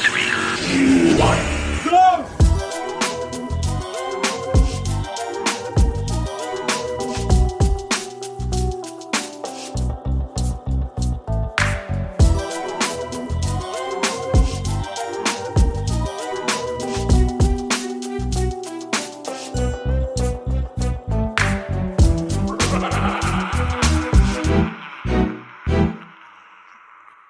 Go!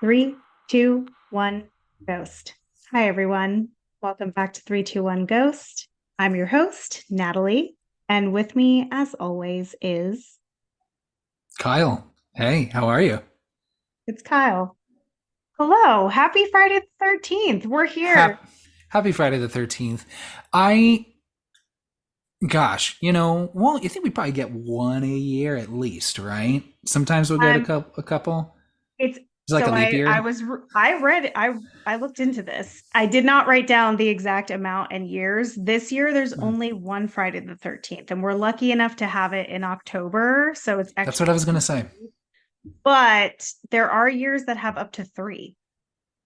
3, 2, 1, Ghost. Hi, everyone. Welcome back to 3, 2, 1, Ghost. I'm your host, Natalie, and with me, as always, is Kyle, hey, how are you? it's Kyle. Hello, happy Friday the 13th. We're here. Hap- Happy Friday the 13th. I, well, you think we probably get one a year at least, right? Sometimes we'll get a Um, couple. A couple. it's It's like so a leap I year. was I read I looked into this. I did not write down the exact amount and years. This year there's Hmm. only one Friday the 13th, and we're lucky enough to have it in October, so it's That's extra what I was gonna say. sweet. But there are years that have up to three.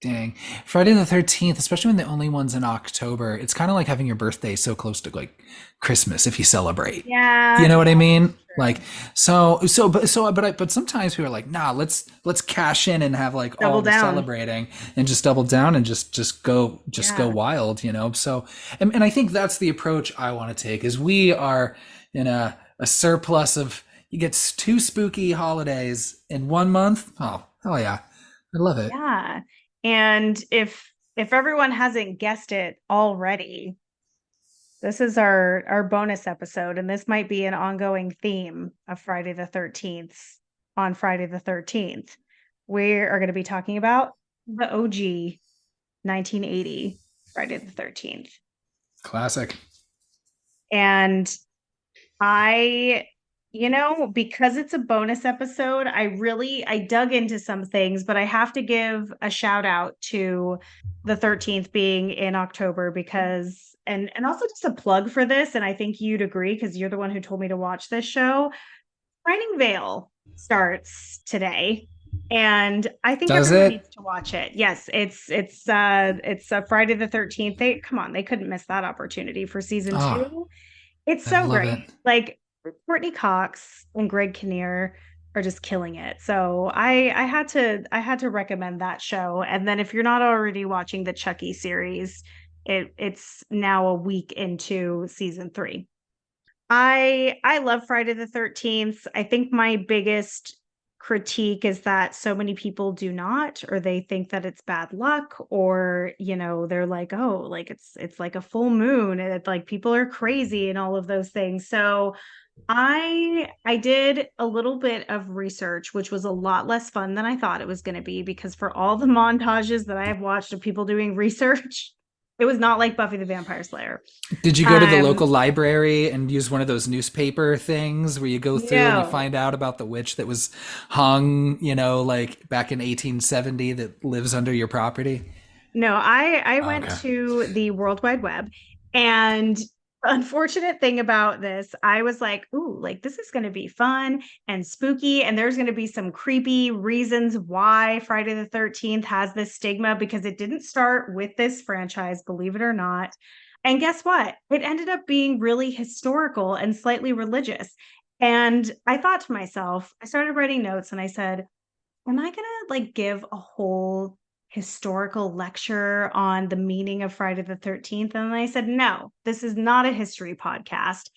Dang. Friday the 13th, especially when the only one's in October, it's kind of like having your birthday so close to like Christmas if you celebrate. Yeah, You know what I yeah, mean? that's Like true. but sometimes people are like, nah, let's cash in and have like all Double the down. celebrating and just double down and just go Yeah. wild, you know? So and I think that's the approach I want to take is we are in a surplus of you get two spooky holidays in 1 month. Oh, hell yeah. I love it. Yeah. And if everyone hasn't guessed it already, this is our bonus episode, and this might be an ongoing theme of Friday the 13th on Friday the 13th. We are going to be talking about the OG 1980 Friday the 13th. Classic. And I, because it's a bonus episode, I dug into some things, but I have to give a shout out to the 13th being in October because and also just a plug for this, and I think you'd agree because you're the one who told me to watch this show. Shining Veil starts today. And I think Does everyone it? needs to watch it. Yes, it's Friday the 13th. They couldn't miss that opportunity for season Oh, 2. It's I so love great. it. Like Courtney Cox and Greg Kinnear are just killing it. So I had to recommend that show. And then if you're not already watching the Chucky series, it's now a week into season 3. I love Friday the 13th. I think my biggest critique is that so many people do not, or they think that it's bad luck, or they're like, oh, like it's like a full moon, and it's like people are crazy and all of those things. So I did a little bit of research, which was a lot less fun than I thought it was going to be, because for all the montages that I have watched of people doing research, it was not like Buffy the Vampire Slayer. Did you go to the Um, local library and use one of those newspaper things where you go through and you no. find out about the witch that was hung, like back in 1870 that lives under your property? No, I went Okay. to the World Wide Web, and unfortunate thing about this, I was like, ooh, like this is going to be fun and spooky, and there's going to be some creepy reasons why Friday the 13th has this stigma, because it didn't start with this franchise, believe it or not. And guess what? It ended up being really historical and slightly religious. And I thought to myself, I started writing notes and I said, am I gonna like give a whole historical lecture on the meaning of Friday the 13th? And I said, no, this is not a history podcast.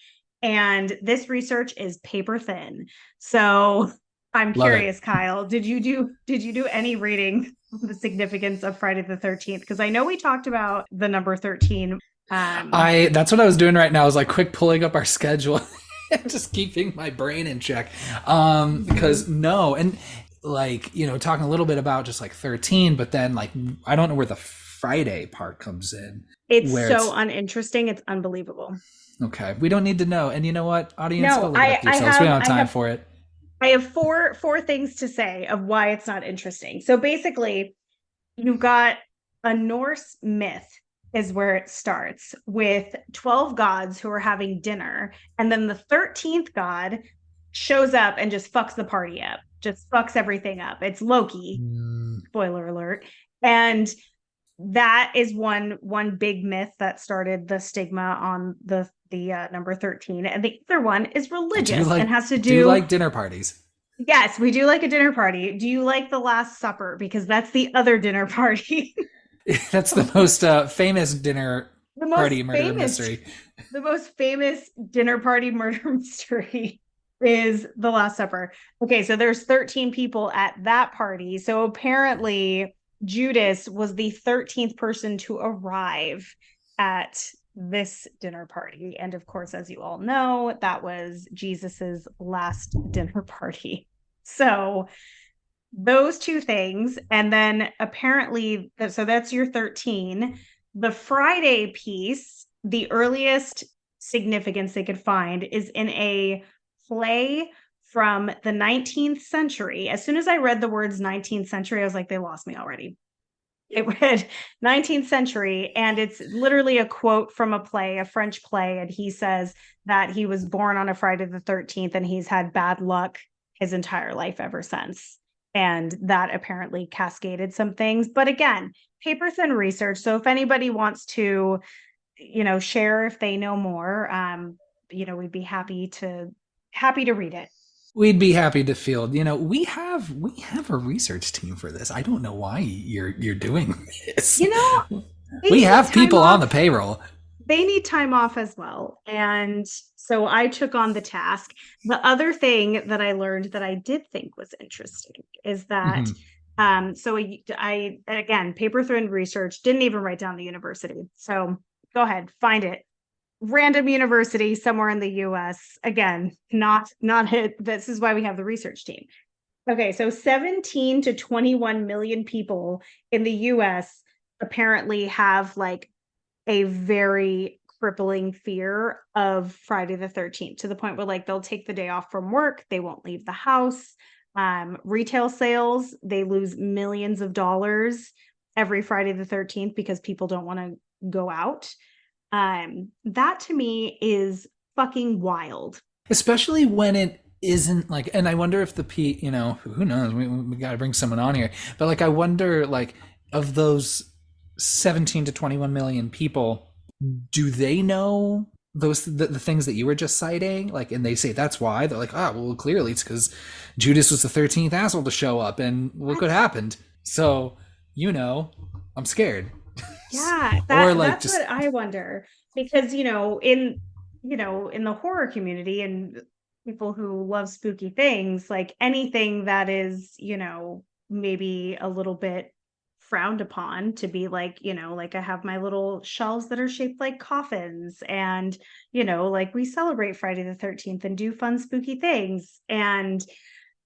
And this research is paper thin. So I'm Love it. curious, Kyle, did you do any reading of the significance of Friday the 13th? Because I know we talked about the number 13. I That's what I was doing right now. I was like quick pulling up our schedule and just keeping my brain in check. Because Mhm. no, and like, talking a little bit about just like 13, but then like I don't know where the Friday part comes in, It's where so it's uninteresting. It's unbelievable. okay. We don't need to know. And you know what? Audience, go No, look it I up I yourselves. We have don't have I time have for it. I have four things to say of why it's not interesting. So basically, you've got a Norse myth is where it starts with 12 gods who are having dinner, and then the 13th god shows up and just fucks the party up. Just fucks everything up. It's Loki, Mm, spoiler alert. And that is one big myth that started the stigma on the number 13, and the other one is I religious and has to do do. like dinner parties. Yes, we do like a dinner party. Do you like the Last Supper? Because that's the other dinner party. That's the most famous dinner the most party murder famous mystery. the most famous dinner party murder mystery is the Last Supper. Okay, so there's 13 people at that party. So apparently Judas was the 13th person to arrive at this dinner party. And of course, as you all know, that was Jesus's last dinner party. So those two things. And then apparently, so that's your 13. The Friday piece, the earliest significance they could find is in a play from the 19th century. As soon as I read the words 19th century, I was like, they lost me already. It read 19th century, and it's literally a quote from a play, a French play. And he says that he was born on a Friday the 13th and he's had bad luck his entire life ever since. And that apparently cascaded some things. But again, paper thin research. So if anybody wants to, share if they know more, we'd be happy to read it. We'd be happy to field. We have a research team for this. I don't know why you're doing this. You know, they We need have time people on the off. payroll. They need time off as well. And so I took on the task. The other thing that I learned that I did think was interesting is that Mhm. so I again paper thin research, didn't even write down the university. So go ahead, find it. Random university somewhere in the US. Again, not it. This is why we have the research team. Okay, so 17 to 21 million people in the US apparently have like a very crippling fear of Friday the 13th, to the point where like they'll take the day off from work, they won't leave the house. Retail sales, they lose millions of dollars every Friday the 13th because people don't want to go out. That to me is fucking wild. Especially when it isn't like, and I wonder if who knows, we got to bring someone on here, but like I wonder, like, of those 17 to 21 million people, do they know the things that you were just citing, like, and they say that's why, they're like, well, clearly it's because Judas was the 13th asshole to show up and look what That's happened. So, you know I'm scared. Yeah, Or that like that's just what I wonder, because in the horror community and people who love spooky things, like anything that is, maybe a little bit frowned upon to be like, like I have my little shelves that are shaped like coffins, and like we celebrate Friday the 13th and do fun spooky things. And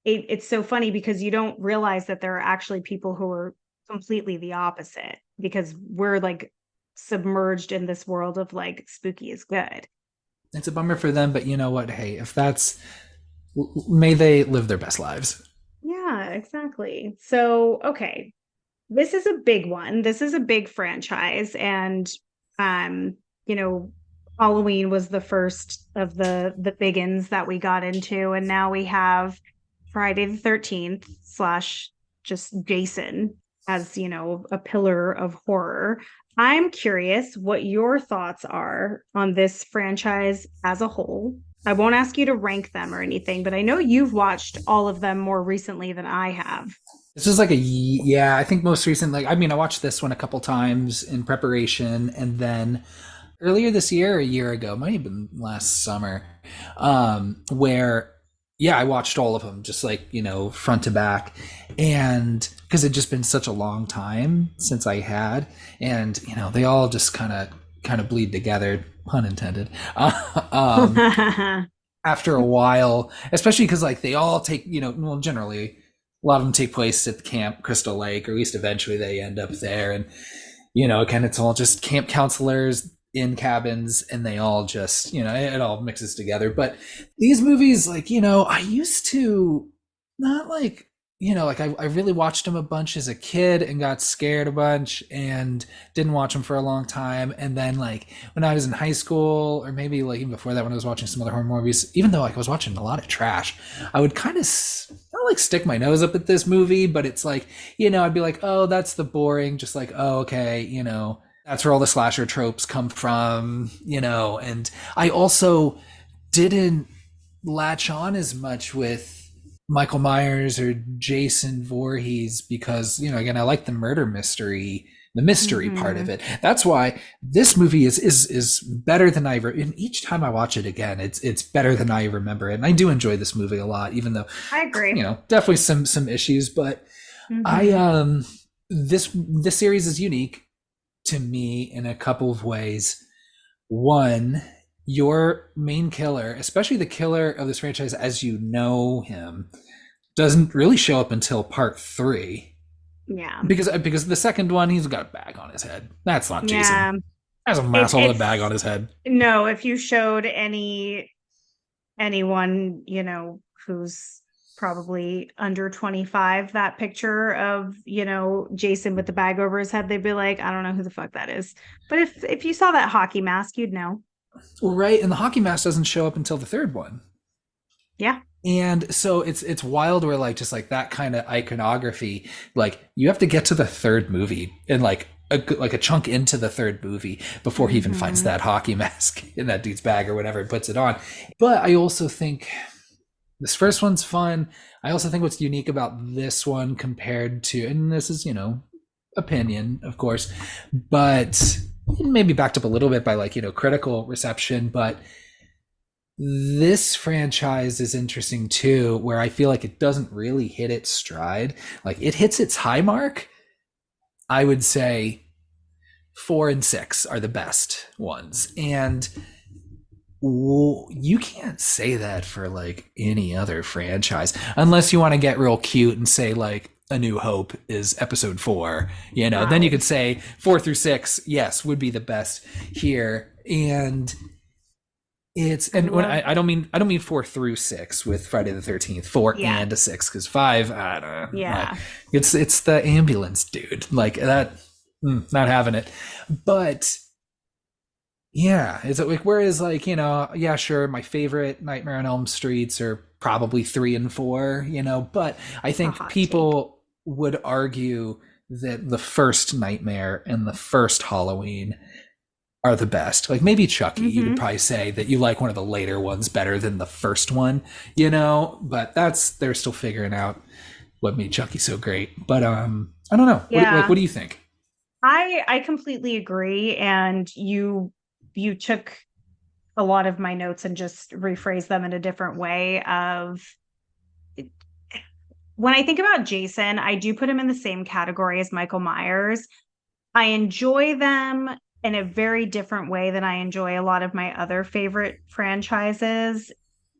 it's so funny because you don't realize that there are actually people who are completely the opposite, because we're like submerged in this world of like spooky is good. it's a bummer for them, but you know what? Hey, if that's, may they live their best lives. Yeah, exactly. So, okay, this is a big one. This is a big franchise, and um, you know, Halloween was the first of the biggins that we got into, and now we have Friday the 13th slash just Jason as, a pillar of horror. I'm curious what your thoughts are on this franchise as a whole. I won't ask you to rank them or anything, but I know you've watched all of them more recently than I have. This was like yeah, I think most recent, like, I mean, I watched this one a couple times in preparation, and then earlier this year, a year ago, might have been last summer, where, yeah, I watched all of them, just like, front to back. And because it'd just been such a long time since I had, and, they all just kind of bleed together, pun intended. um, After a while, especially because like they all take, well, generally a lot of them take place at Camp Crystal Lake, or at least eventually they end up there. And, again, it's all just camp counselors in cabins, and they all just, it all mixes together. But these movies, like, I used to not like, like I really watched them a bunch as a kid and got scared a bunch and didn't watch them for a long time. And then like when I was in high school, or maybe like even before that, when I was watching some other horror movies, even though like I was watching a lot of trash, I would kind of, like stick my nose up at this movie, but it's like, I'd be like, oh, that's the boring, just like, oh, okay, that's where all the slasher tropes come from, and I also didn't latch on as much with Michael Myers or Jason Voorhees because, again, I like the murder mystery, the mystery part of Hmm. it. That's why this movie is better than and each time I watch it again, it's better than I remember it. And I do enjoy this movie a lot, even though, I agree. definitely some issues, but I Hmm. this series is unique to me in a couple of ways. One, your main killer, especially the killer of this franchise as you know him, doesn't really show up until part 3 Yeah. because the second one he's got a bag on his head. That's not Jason. Yeah. That's a It, asshole with a bag on it's his head. no, if you showed anyone, who's probably under 25, that picture of, Jason with the bag over his head, they'd be like, I don't know who the fuck that is. But if you saw that hockey mask, you'd know. Well, right, and the hockey mask doesn't show up until the third one. Yeah. And so it's wild where like just like that kind of iconography, like you have to get to the third movie and like a chunk into the third movie before he even finds Hmm. that hockey mask in that dude's bag or whatever and puts it on. But I also think this first one's fun. I also think what's unique about this one compared to, and this is, opinion, of course, but maybe backed up a little bit by like, critical reception, but this franchise is interesting too, where I feel like it doesn't really hit its stride. Like it hits its high mark. I would say 4 and 6 are the best ones. And you can't say that for like any other franchise unless you want to get real cute and say like A New Hope is episode 4, then you Right. could say 4 through 6, yes, would be the best here. And it's I and when love, I don't mean 4 through 6 with Friday the 13th, 4 yeah. and a 6, because 5, I don't know, Yeah. it's the ambulance dude like that, not having it. But yeah, it's like whereas like yeah, sure, my favorite Nightmare on Elm Streets are probably 3 and 4, but I A think hot take. people would argue that the first Nightmare and the first Halloween are the best. Like maybe Chucky, you could Hmm. probably say that you like one of the later ones better than the first one, but they're still figuring out what made Chucky so great. But I don't know. What Yeah. do you think? I completely agree. And you took a lot of my notes and just rephrased them in a different way of when I think about Jason, I do put him in the same category as Michael Myers. I enjoy them in a very different way than I enjoy a lot of my other favorite franchises.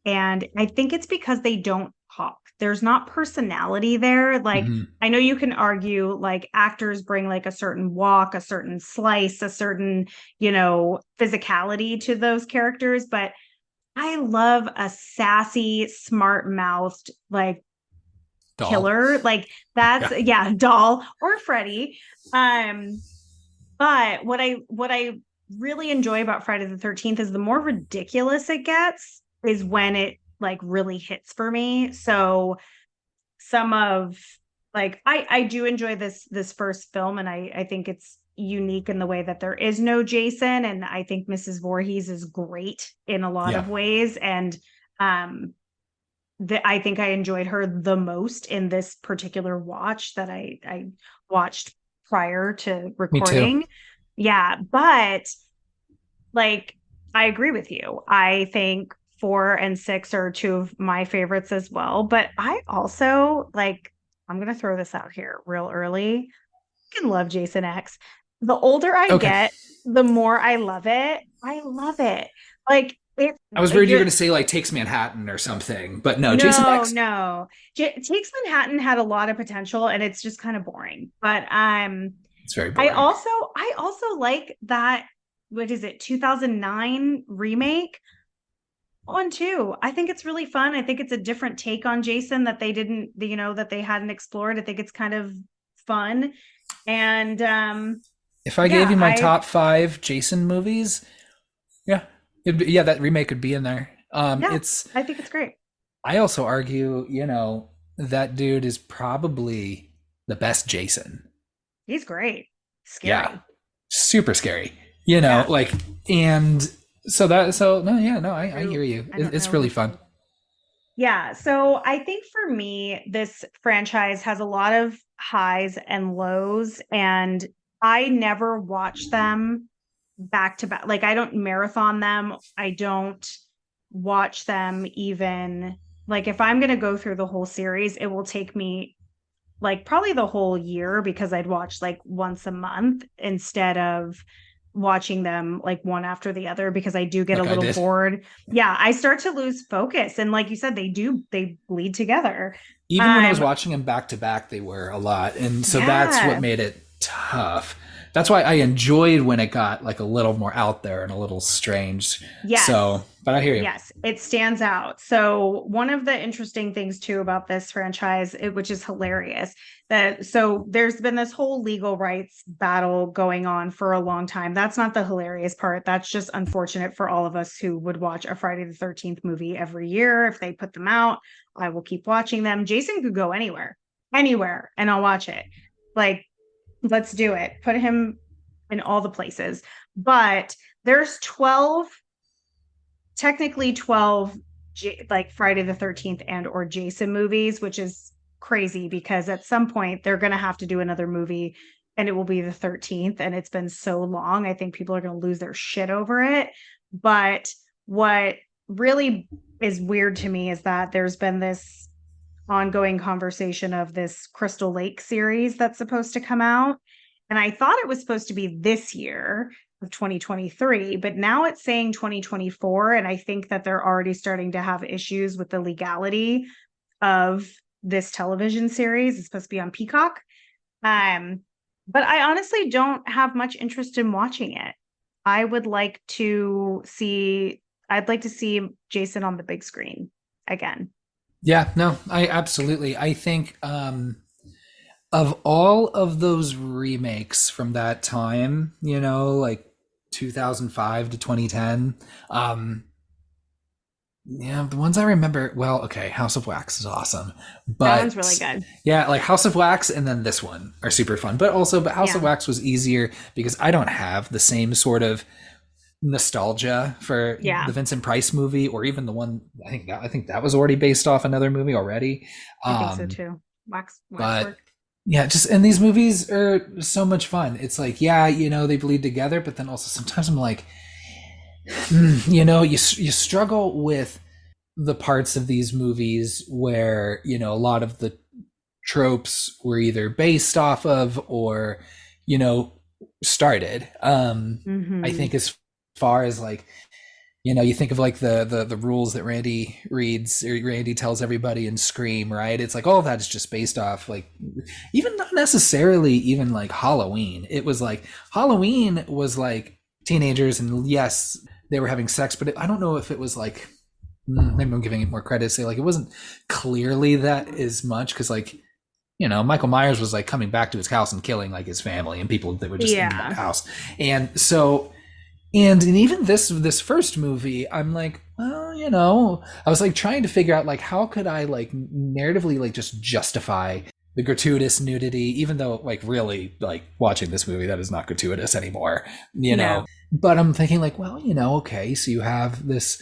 And I think it's because they don't talk. There's not personality there. Like, Mm-hmm. I know you can argue like actors bring like a certain walk, a certain slice, a certain, physicality to those characters, but I love a sassy, smart mouthed, like Doll. killer. Like that's Yeah. yeah, doll or Freddy. Um, but what I really enjoy about Friday the 13th is the more ridiculous it gets is when it like really hits for me. So some of like I do enjoy this first film, and I think it's unique in the way that there is no Jason, and I think Mrs. Voorhees is great in a lot Yeah. of ways, and um I think I enjoyed her the most in this particular watch that I watched prior to Me too. recording. Yeah, but like I agree with you. I think 4 and 6 are two of my favorites as well. But I also like, I'm gonna throw this out here real early. I can love Jason X. The older I Okay. get, the more I love it. I love it. Like it I was worried you were you're going to say like Takes Manhattan or something, but no, Jason no, X. no. Takes Manhattan had a lot of potential and it's just kind of boring. But It's very I boring. also I also like that, what is it, 2009 remake on too. I think it's really fun. I think it's a different take on Jason that they didn't, that they hadn't explored. I think it's kind of fun. And If I gave yeah, you my I top 5 Jason movies, yeah, that remake could be in there. yeah, It's I think it's great. I also argue, that dude is probably the best Jason. He's great. Yeah, Scary. super scary. You know, Yeah. like, and so no, yeah, no, I Who hear you. I don't It's know really who fun. played. Yeah, so I think for me, this franchise has a lot of highs and lows, and I never watch them back to back. Like, I don't marathon them. I don't watch them even like if I'm going to go through the whole series, it will take me like probably the whole year because I'd watch like once a month instead of watching them like one after the other because I do get a Like I little did. bored. Yeah, I start to lose focus. And like you said, they bleed together. Even when I was Um, watching them back to back, they were a lot, and so that's what yeah. made it tough. That's why I enjoyed when it got like a little more out there and a little strange. So, Yes. but I hear you. Yes, it stands out. So one of the interesting things too about this franchise, which is hilarious, that so there's been this whole legal rights battle going on for a long time. That's not the hilarious part. That's just unfortunate for all of us who would watch a Friday the 13th movie every year. If they put them out, I will keep watching them. Jason could go anywhere, anywhere, and I'll watch it. Like, let's do it. Put him in all the places. But there's 12 technically 12 like Friday the 13th and or Jason movies, which is crazy because at some point they're going to have to do another movie and it will be the 13th and it's been so long. I think people are going to lose their shit over it. But what really is weird to me is that there's been this ongoing conversation of this Crystal Lake series that's supposed to come out. And I thought it was supposed to be this year of 2023, but now it's saying 2024. And I think that they're already starting to have issues with the legality of this television series. It's supposed to be on Peacock. Um, but I honestly don't have much interest in watching it. I would like to see, I'd like to see Jason on the big screen again. Yeah, no, I absolutely. I think of all of those remakes from that time, you know, like 2005 to 2010, yeah, the ones I remember, well, okay, House of Wax is awesome. That one's really But good. yeah, like House of Wax and then this one are super fun. But House of Yeah. Wax was easier because I don't have the same sort of nostalgia for the Yeah. Vincent Price movie or even the one I think that was already based off another movie already. I think so Um too. but Waxwork. yeah, just and these movies are so much fun. It's like, yeah, you know, they bleed together, but then also sometimes I'm like, you know, you struggle with the parts of these movies where, you know, a lot of the tropes were either based off of or, you know, started. I Mm-hmm. think as far as like, you know, you think of like the rules that Randy reads or Randy tells everybody in Scream, right? It's like all of that is just based off like even not necessarily even like Halloween. It was like Halloween was like teenagers and yes, they were having sex, but I don't know if it was like maybe I'm giving it more credit. Say like it wasn't clearly that as much because like you know Michael Myers was like coming back to his house and killing like his family and people that were just in that Yeah. house, and so and even this first movie, I'm like, well, you know, I was like trying to figure out like how could I like narratively like just justify the gratuitous nudity, even though like really like watching this movie that is not gratuitous anymore, you know. No. But I'm thinking like, well, you know, okay, so you have this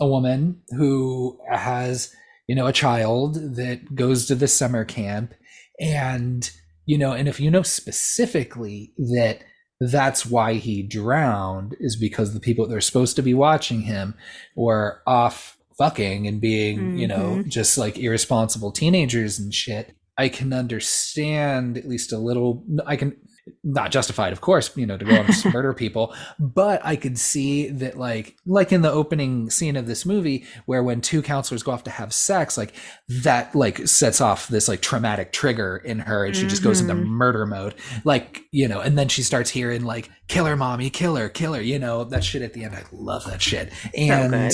a woman who has you know a child that goes to this summer camp, and you know, and if you know specifically that that's why he drowned is because the people that are supposed to be watching him were off fucking and being, you know, Mm-hmm. just like irresponsible teenagers and shit. I can understand at least a little. I can not justified, of course, you know, to go and just murder people, but I could see that, like in the opening scene of this movie, where when two counselors go off to have sex, like that, like sets off this like traumatic trigger in her, and she just goes into Mm-hmm. murder mode, like you know, and then she starts hearing like "killer, mommy, killer," you know, that shit at the end. I love that shit, So and good.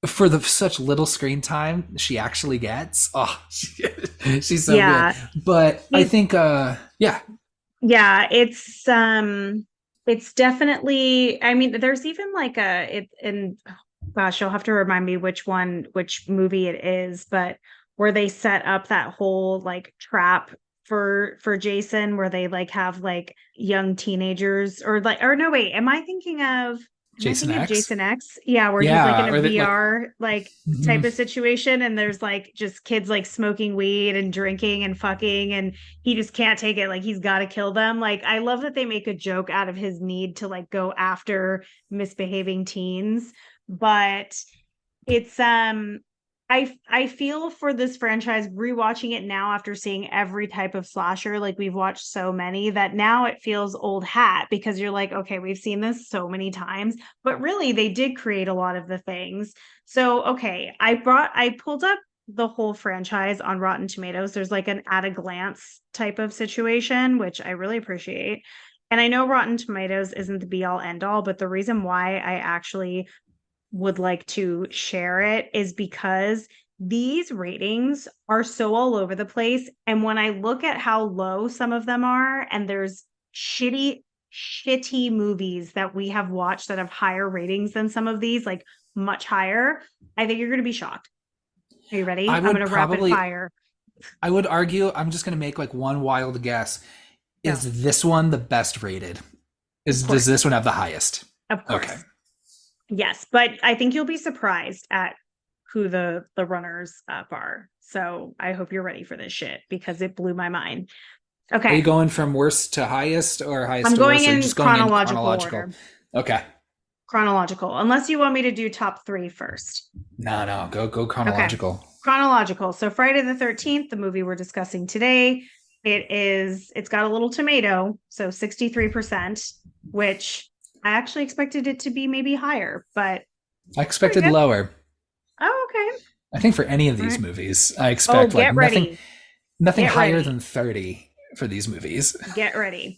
for the such little screen time she actually gets, oh, she's so good. Yeah. But I He's think, yeah, yeah, it's definitely I mean, there's even like a it and gosh, you'll have to remind me which movie it is, but where they set up that whole like trap for Jason where they like have like young teenagers or like or no wait, am I Jason thinking of X. Jason X? Yeah, where he's like in Yeah, a or they like. VR like type Mhm. of situation and there's like just kids like smoking weed and drinking and fucking and he just can't take it like he's got to kill them. Like I love that they make a joke out of his need to like go after misbehaving teens, but it's I feel for this franchise rewatching it now after seeing every type of slasher like we've watched so many that now it feels old hat because you're like okay we've seen this so many times but really they did create a lot of the things. So okay, I pulled up the whole franchise on Rotten Tomatoes. There's like an at a glance type of situation which I really appreciate. And I know Rotten Tomatoes isn't the be all end all, but the reason why I actually would like to share it is because these ratings are so all over the place. And when I look at how low some of them are, and there's shitty movies that we have watched that have higher ratings than some of these, like much higher, I think you're going to be shocked. Are you I ready? I'm going would to rapid probably. fire. I would argue. I'm just gonna make like one wild guess. Go. Is this one the best rated? Of Does course. this one have the highest? Of Okay. course. Yes, but I think you'll be surprised at who the runners up are. So I hope you're ready for this shit because it blew my mind. Are you Okay, going from worst to highest or highest I'm to going worst or in just going in chronological chronological? order. Okay. Chronological, unless you want me to do top three first. No, no, go Okay, chronological. chronological. So Friday the 13th, the movie we're discussing today, it's got a little tomato, so 63%, which I actually expected it to be maybe higher, but I it's pretty expected good. lower. Oh, okay. I think for any of All these right. movies, I Oh, expect like get ready. nothing Get higher ready. than 30 for these movies. Get ready.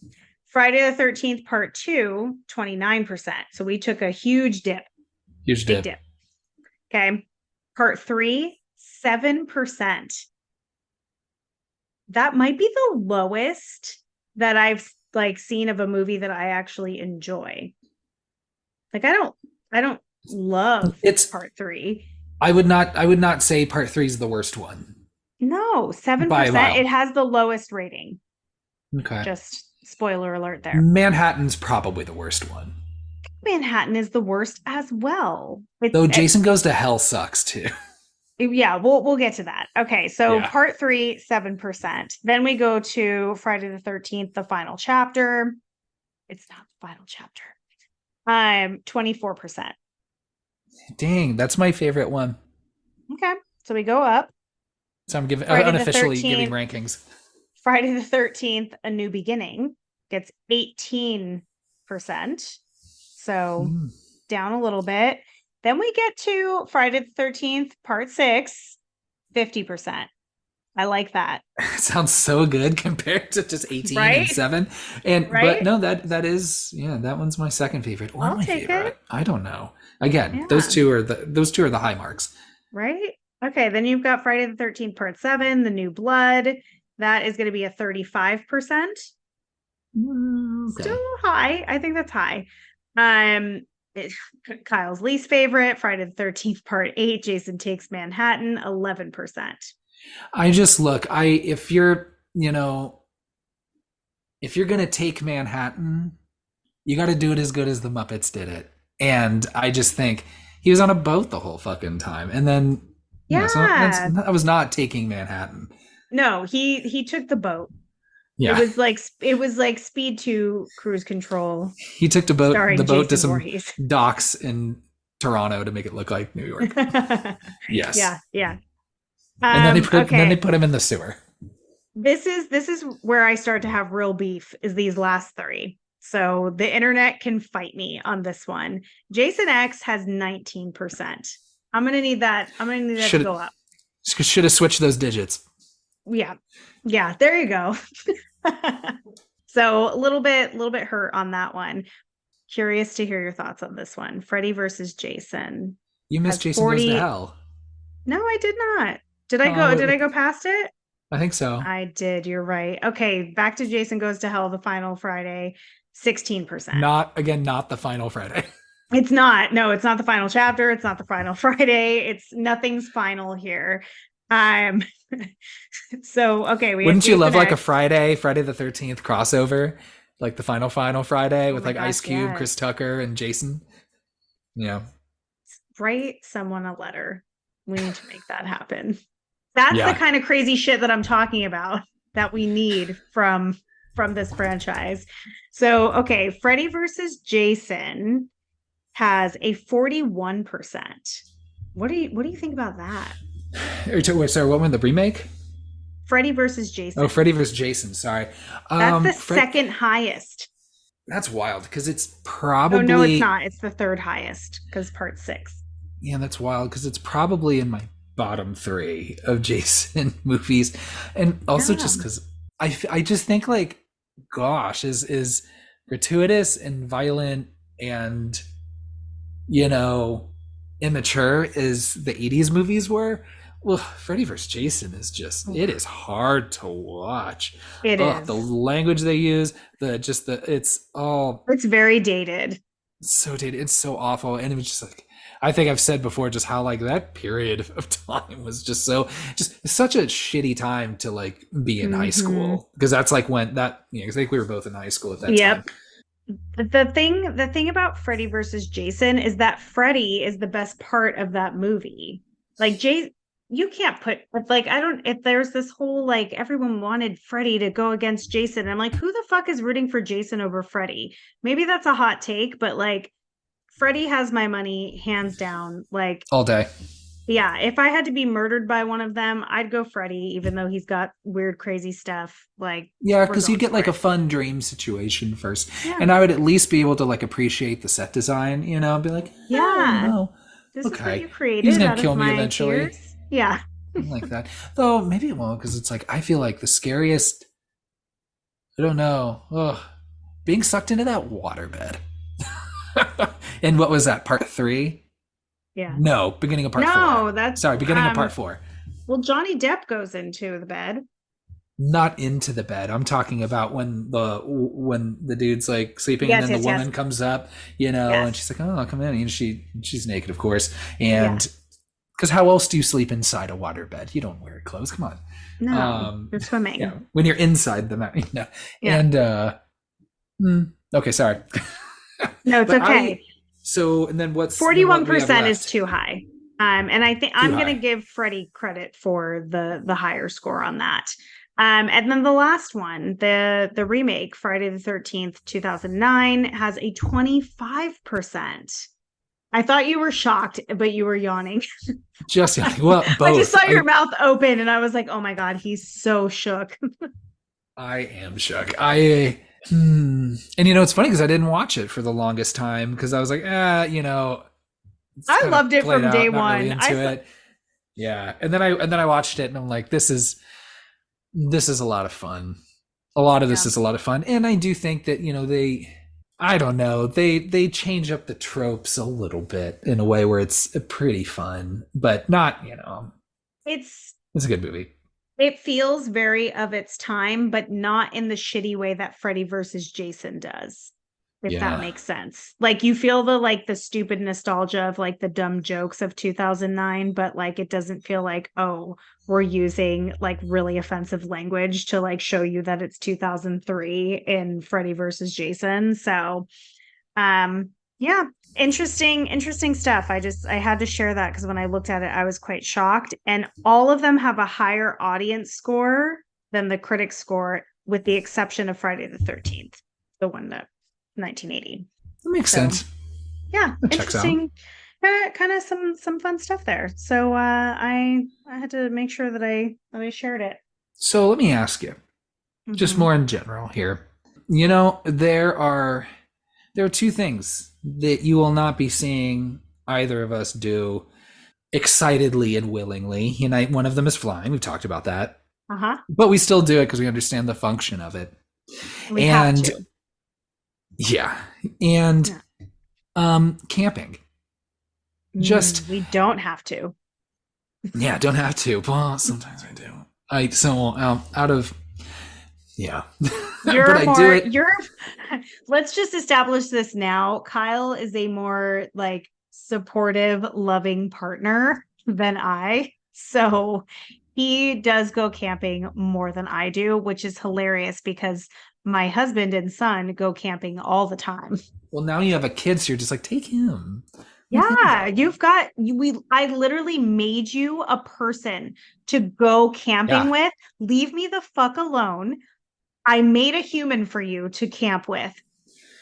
Friday the 13th, part two, 29%. So we took a huge dip, Huge big dip. dip. Okay. Part three, 7%. That might be the lowest that I've like seen of a movie that I actually enjoy. Like I don't love It's part three. I would not say part three is the worst one No, by a 7%. It mile. has the lowest rating. Okay. Just spoiler alert there. Manhattan's probably the worst one. Manhattan is the worst as well. It's Though Jason Goes to Hell sucks too. yeah, we'll get to that. Okay, so Yeah. part three, 7%. Then we go to Friday the 13th, the final chapter. It's not the final chapter. 24%. Dang, that's my favorite one. Okay, so we go up. So I'm giving Friday the unofficially giving 13th, rankings. Friday the 13th, A New Beginning gets 18%. So Hmm. down a little bit. Then we get to Friday the 13th, part six, 50%. I like that. It sounds so good compared to just 18 and Right? 7. And but Right? no, that is yeah, that one's my second favorite or I'll my take it. favorite. I don't know. Again, Yeah. those two are the high marks. Right? Okay, then you've got Friday the 13th, part seven, The New Blood. That is going to be a 35%. Okay. Still high. I think that's high. Um, it- Kyle's least favorite, Friday the 13th, part eight, Jason Takes Manhattan, 11%. I just look, I if you're, you know, if you're going to take Manhattan, you got to do it as good as the Muppets did it. And I just think he was on a boat the whole fucking time. And then, yeah, so that's Yeah. I was not taking Manhattan. No, he took the boat. Yeah. It was like Speed 2 Cruise Control He took the starring boat to Jason some Voorhees. docks in Toronto to make it look like New York. Yes. Yeah, yeah. And then they Okay. put him in the sewer. This is where I start to have real beef is these last three. So the internet can fight me on this one. Jason X has 19%. I'm gonna need that. I'm gonna need that to Should go up. should have switched those digits. Yeah. Yeah, there you go. So a little bit hurt on that one. Curious to hear your thoughts on this one. Freddy versus Jason You missed has Jason Goes to 40. Hell. No, I did not. Did Oh, I go past it? I think so. I did. You're right. Okay, back to Jason Goes to Hell, the final Friday, 16%. Not the final Friday. It's not. No, it's not the final chapter. It's not the final Friday. It's nothing's final here. I'm so okay. We had Wouldn't you Jason love like a X. Friday the 13th crossover? Like the final Friday Oh with my like Ice gosh, Cube, Chris yes. Tucker, and Jason? Yeah. Write someone a letter. We need to make that happen. That's the Yeah. kind of crazy shit that I'm talking about that we need from this franchise. So, okay, Freddy versus Jason has a 41%. What do you think about that? Wait, sorry, what one? The remake? Freddy versus Oh, Jason. Freddy vs. Jason. Sorry. That's the Fred. second highest. That's wild because it's Oh no, it's probably not. It's the third highest because part 6. yeah, that's wild because it's probably in my bottom three of Jason movies, and also Yeah. just because I just think like, gosh, is gratuitous and violent and you know immature as the '80s movies were. Well, Freddy vs. Jason is just it is hard to watch. It Ugh, the is. language they use, the it's all It's very dated. so dated. It's so awful, and it was just like I think I've said before, just how like that period of time was just such a shitty time to like be in high Hmm. school because that's like when that I think we were both in high school at that time. Yep. The thing about Freddy versus Jason is that Freddy is the best part of that movie. Like Jay, you can't put like I don't if there's this whole like everyone wanted Freddy to go against Jason. I'm like, who the fuck is rooting for Jason over Freddy? Maybe that's a hot take, but like Freddy has my money hands down. Like, All day. yeah, if I had to be murdered by one of them, I'd go Freddy, even though he's got weird, crazy stuff. Like, Yeah, we're because you going get for like a it. fun dream situation first, Yeah. and I would at least be able to like appreciate the set design, be like, Yeah. This is what okay, you he's created gonna out of kill me my eventually, tears. Yeah. like that. Though maybe it won't, because it's like I feel like the scariest. I don't know. Ugh, being sucked into that waterbed. And what was that? Part three? Yeah. No, beginning of part four. No, that's Sorry, beginning of part four. well, Johnny Depp goes into the bed. Not into the bed. I'm talking about when the dude's like sleeping and Yes, then the yes, yes. woman comes up, and Yes. she's like, "Oh, come in," and she's naked, of course, Yeah. and because how else do you sleep inside a waterbed? You don't wear clothes. Come on. No, you're Yeah, swimming. when you're inside the Yeah. and okay, sorry, No, it's but okay. and then what's then what we have 41% is left? too high. And I think Too I'm going to high. give Freddie credit for the higher score on that. And then the last one, the remake, Friday the 13th, 2009, has a 25%. I thought you were shocked, but you were yawning. Just well, I just both. saw your mouth open and I was like, oh my God, he's so shook. I am shook. And it's funny because I didn't watch it for the longest time because I was like, it's I kind loved of it played from day out, not really one. into it. Yeah, and then I watched it and I'm like, this is a lot of fun. A lot of Yeah, this is a lot of fun, and I do think that I don't know, they change up the tropes a little bit in a way where it's pretty fun, but not it's it's a good movie. it feels very of its time, but not in the shitty way that Freddy versus Jason does. If that Yeah, makes sense. Like you feel the stupid nostalgia of like the dumb jokes of 2009, but like it doesn't feel like, oh, we're using like really offensive language to like show you that it's 2003 in Freddy versus Jason. So, yeah, interesting stuff. I had to share that because when I looked at it, I was quite shocked. And all of them have a higher audience score than the critic score, with the exception of Friday the 13th, the one that 1980. that makes So sense. yeah, That checks out. interesting. Kind of some fun stuff there. So I had to make sure that I shared it. So let me ask you, just Hmm. more in general here. There are two things that you will not be seeing either of us do excitedly and willingly. One of them is flying. We've talked about that, Uh-huh. but we still do it because we understand the function of it. We have And to. yeah, and Yeah. camping. Just We don't have to. yeah, don't have to. Well, sometimes I do. Out of yeah, but You're I do more, it. you're, let's just establish this now. Kyle is a more like supportive, loving partner than I. So he does go camping more than I do, which is hilarious because my husband and son go camping all the time. Well, now you have a kid, so you're just like, take him. Let him Yeah, go. you've got we I literally made you a person to go camping Yeah. with. Leave me the fuck alone. I made a human for you to camp with.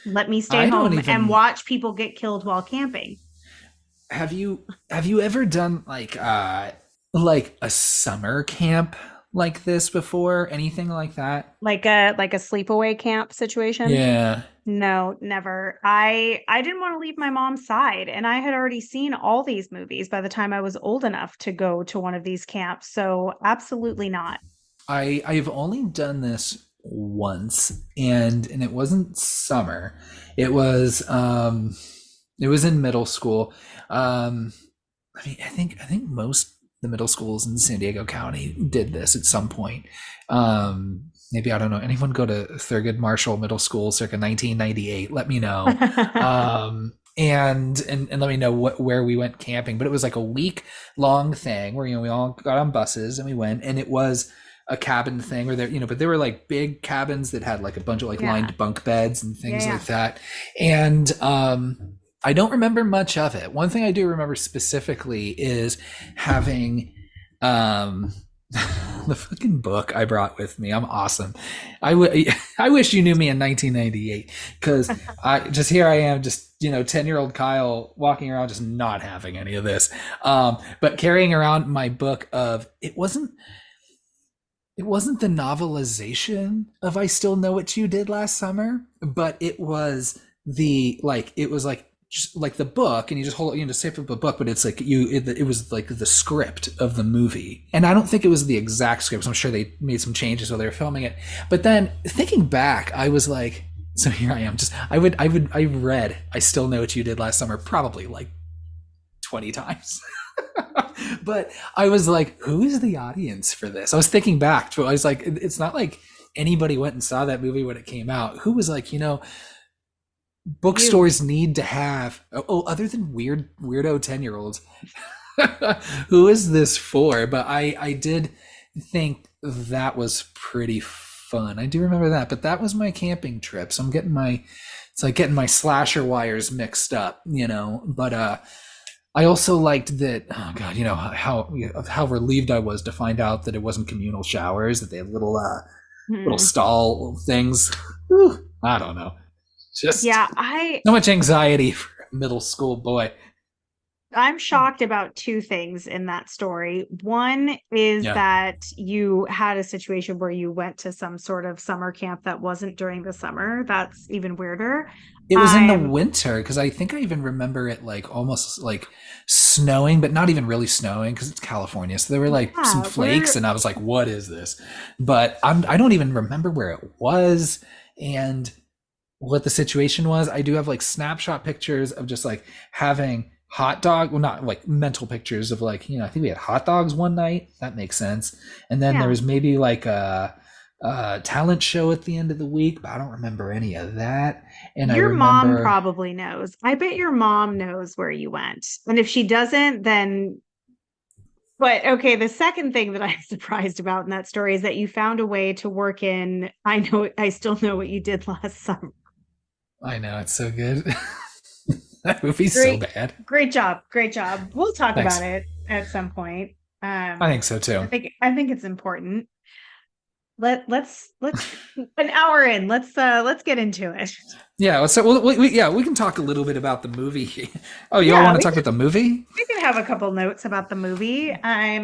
Let me stay I don't home and even watch people get killed while camping. have you ever done like a summer camp like this before? Anything like that? Like a sleepaway camp situation? Yeah. No, never. I didn't want to leave my mom's side, and I had already seen all these movies by the time I was old enough to go to one of these camps. So absolutely not. I've only done this once, and it wasn't summer. It was it was in middle school. Um I mean, I think most the middle schools in San Diego County did this at some point. Maybe I don't know. Anyone go to Thurgood Marshall Middle School circa 1998? Let me know. And let me know where we went camping. But it was like a week long thing where we all got on buses and we went, and it was a cabin thing where there but there were like big cabins that had like a bunch of like Yeah. lined bunk beds and Yeah, things yeah. like that. And I don't remember much of it. One thing I do remember specifically is having um the fucking book I brought with me. I'm awesome. I wish you knew me in 1998 because here I am, just 10-year-old Kyle walking around just not having any of this, but carrying around my book of it wasn't the novelization of I Still Know What You Did Last Summer, but it was like just like the book, and you just hold just save up a book, but it's like it was like the script of the movie. And I don't think it was the exact script, so I'm sure they made some changes while they were filming it. But then thinking back, I was like, so here I am, just I read I Still Know What You Did Last Summer probably like 20 times. But I was like, who is the audience for this? I was thinking back to I was like, it's not like anybody went and saw that movie when it came out. Who was like, You. bookstores need to have other than weirdo 10-year-olds. Who is this for? But I did think that was pretty fun. I do remember that. But that was my camping trip. So it's like getting my slasher wires mixed up, But I also liked that. Oh God, how relieved I was to find out that it wasn't communal showers; that they had little Hmm. stall things. Whew, I don't know. Just Yeah, so much anxiety for a middle school boy. I'm shocked about two things in that story. One is Yeah, that you had a situation where you went to some sort of summer camp that wasn't during the summer. That's even weirder. it was in the Um, winter because I think I even remember it like almost like snowing, but not even really snowing because it's California. So there were like some yeah, flakes, and I was like, "What is this?" But I don't even remember where it was and what the situation was. I do have like snapshot pictures of just like having hot dog, well, not like mental pictures of like, I think we had hot dogs one night. That makes sense. And then there yeah. was maybe like a talent show at the end of the week, but I don't remember any of that. And I Your mom remember probably knows. I bet your mom knows where you went. And if she doesn't, then but okay, the second thing that I'm surprised about in that story is that you found a way to work in I still know what you did last summer. I know it's so good. That movie's so Great, bad. great job. Great job. We'll talk about Thanks. it at some point. I think so too. I think it's important. Let's an hour in. Let's get into it. Yeah. So yeah, we can talk a little bit about the movie. Oh, you all Yeah, want to talk about the movie? we can have a couple notes about the movie. I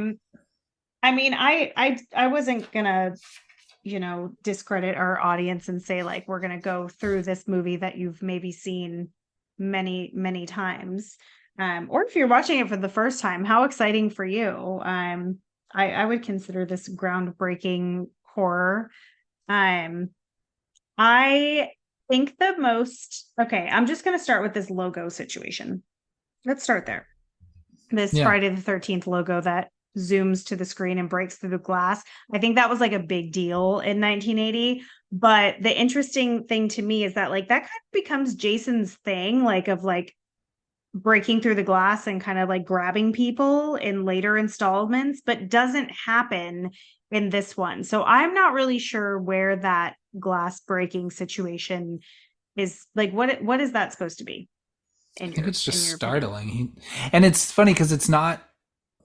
mean, I wasn't gonna, discredit our audience and say like we're gonna go through this movie that you've maybe seen many, many times. Or if you're watching it for the first time, how exciting for you. I would consider this groundbreaking horror. Um, I think the most okay, I'm just gonna start with this logo situation. Let's start there. This Yeah. Friday the 13th logo that zooms to the screen and breaks through the glass. I think that was like a big deal in 1980. But the interesting thing to me is that like that kind of becomes Jason's thing, like of like breaking through the glass and kind of like grabbing people in later installments, but doesn't happen in this one. So I'm not really sure where that glass breaking situation is like what is that supposed to be I think it's in just your opinion? startling. And it's funny because it's not,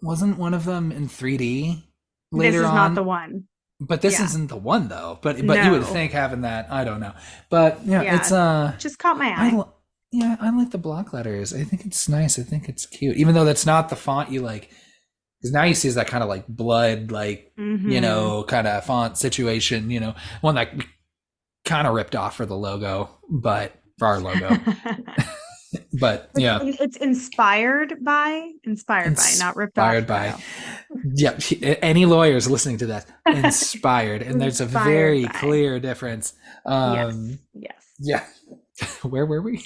wasn't one of them in 3D This later is not the on? one. But this Yeah. isn't the one though. But you would No. think having that, I don't know. But yeah, it's Yeah. Just caught my eye. yeah, I like the block letters. I think it's nice. I think it's cute. Even though that's not the font you like, because now you see that kind of like blood, like, Mhm. kind of font situation, one that we kind of ripped off for the logo, but for our logo. But yeah, It's inspired by, not ripped off, inspired by. Kyle. Yeah, any lawyers listening to that, inspired. And there's a Inspired very by. clear difference. Yes. Yes. Yeah. Where were we?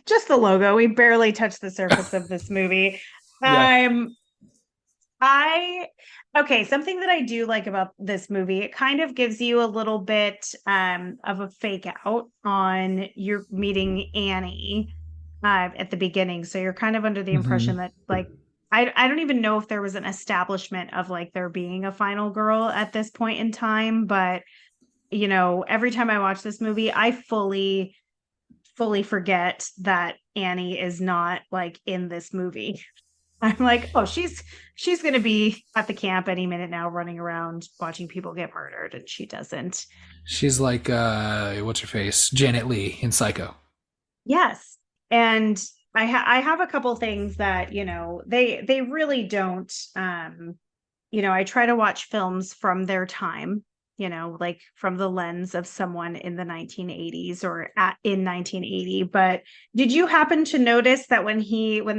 Just the logo. We barely touched the surface of this movie. Yeah. Um, I okay, something that I do like about this movie, it kind of gives you a little bit of a fake out on your meeting Annie at the beginning. So you're kind of under the impression Hmm. that like I don't even know if there was an establishment of like there being a final girl at this point in time, but every time I watch this movie, I fully forget that Annie is not like in this movie. I'm like, oh, she's gonna be at the camp any minute now, running around watching people get murdered, and she doesn't. She's like, what's her face? Janet Leigh in Psycho. Yes, and I have a couple things that they really don't. I try to watch films from their time, like from the lens of someone in the 1980s or in 1980. But did you happen to notice that when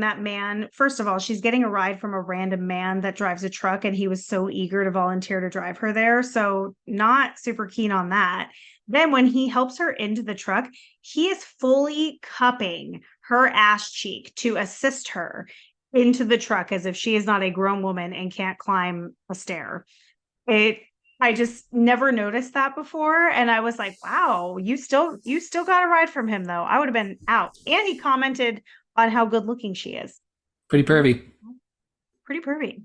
that man, first of all, she's getting a ride from a random man that drives a truck and he was so eager to volunteer to drive her there. So not super keen on that. Then when he helps her into the truck, he is fully cupping her ass cheek to assist her into the truck as if she is not a grown woman and can't climb a stair. It I just never noticed that before and I was like, "Wow, you still got a ride from him though. I would have been out." And he commented on how good looking she is. Pretty pervy. Pretty pervy.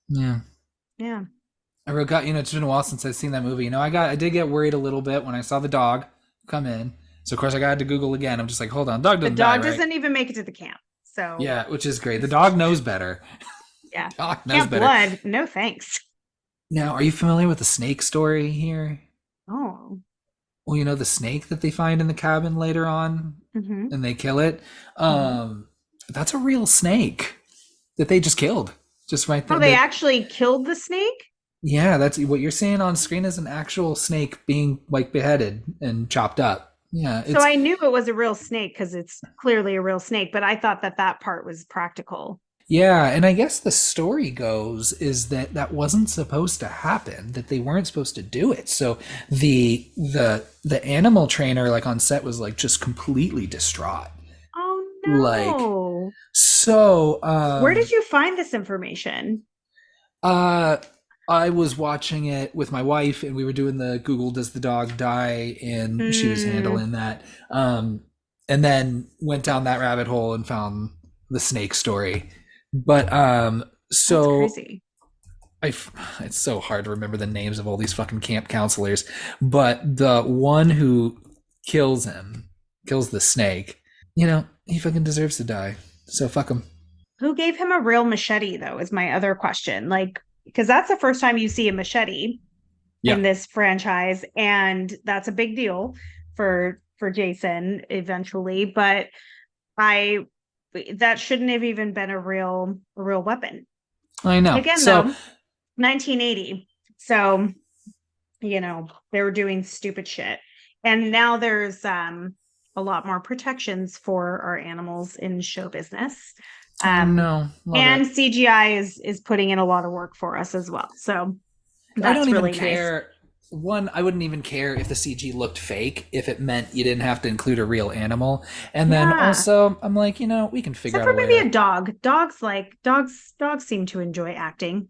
Yeah. Yeah. I forgot, it's been a while since I've seen that movie. I did get worried a little bit when I saw the dog come in. So of course I got to Google again. I'm just like, hold on, dog The doesn't die, dog right? doesn't even make it to the camp. So, Yeah, which is great. The dog knows better. yeah. Dog knows Camp better. blood, no thanks. Now, are you familiar with the snake story here? Oh. Well, the snake that they find in the cabin later on Mhm. and they kill it. Mhm. That's a real snake that they just killed. Just right Oh, there. they actually killed the snake? Yeah, that's what you're seeing on screen is an actual snake being like beheaded and chopped up. Yeah, So I knew it was a real snake because it's clearly a real snake, but I thought that part was practical. yeah, and I guess the story goes is that that wasn't supposed to happen, that they weren't supposed to do it. So the animal trainer like on set was like just completely distraught. Oh Like no. so Where did you find this information? uh I was watching it with my wife and we were doing the Google does the dog die and she was Hmm, handling that. And then went down that rabbit hole and found the snake story. But that's so crazy. I it's so hard to remember the names of all these fucking camp counselors, but the one who kills him, kills the snake, he fucking deserves to die. So fuck him. Who gave him a real machete, though, is my other question. Like, because that's the first time you see a machete Yeah. in this franchise, and that's a big deal for Jason eventually. But I that shouldn't have even been a real weapon. I know. Again, So though, 1980. So, they were doing stupid shit. And now there's a lot more protections for our animals in show business. I Um know. Love and it. CGI is putting in a lot of work for us as well. So I don't that's even really nice. care. One, I wouldn't even care if the CG looked fake if it meant you didn't have to include a real animal. And then Yeah. also, I'm like, we can figure Except out for a way maybe to. a dog. Dogs seem to enjoy acting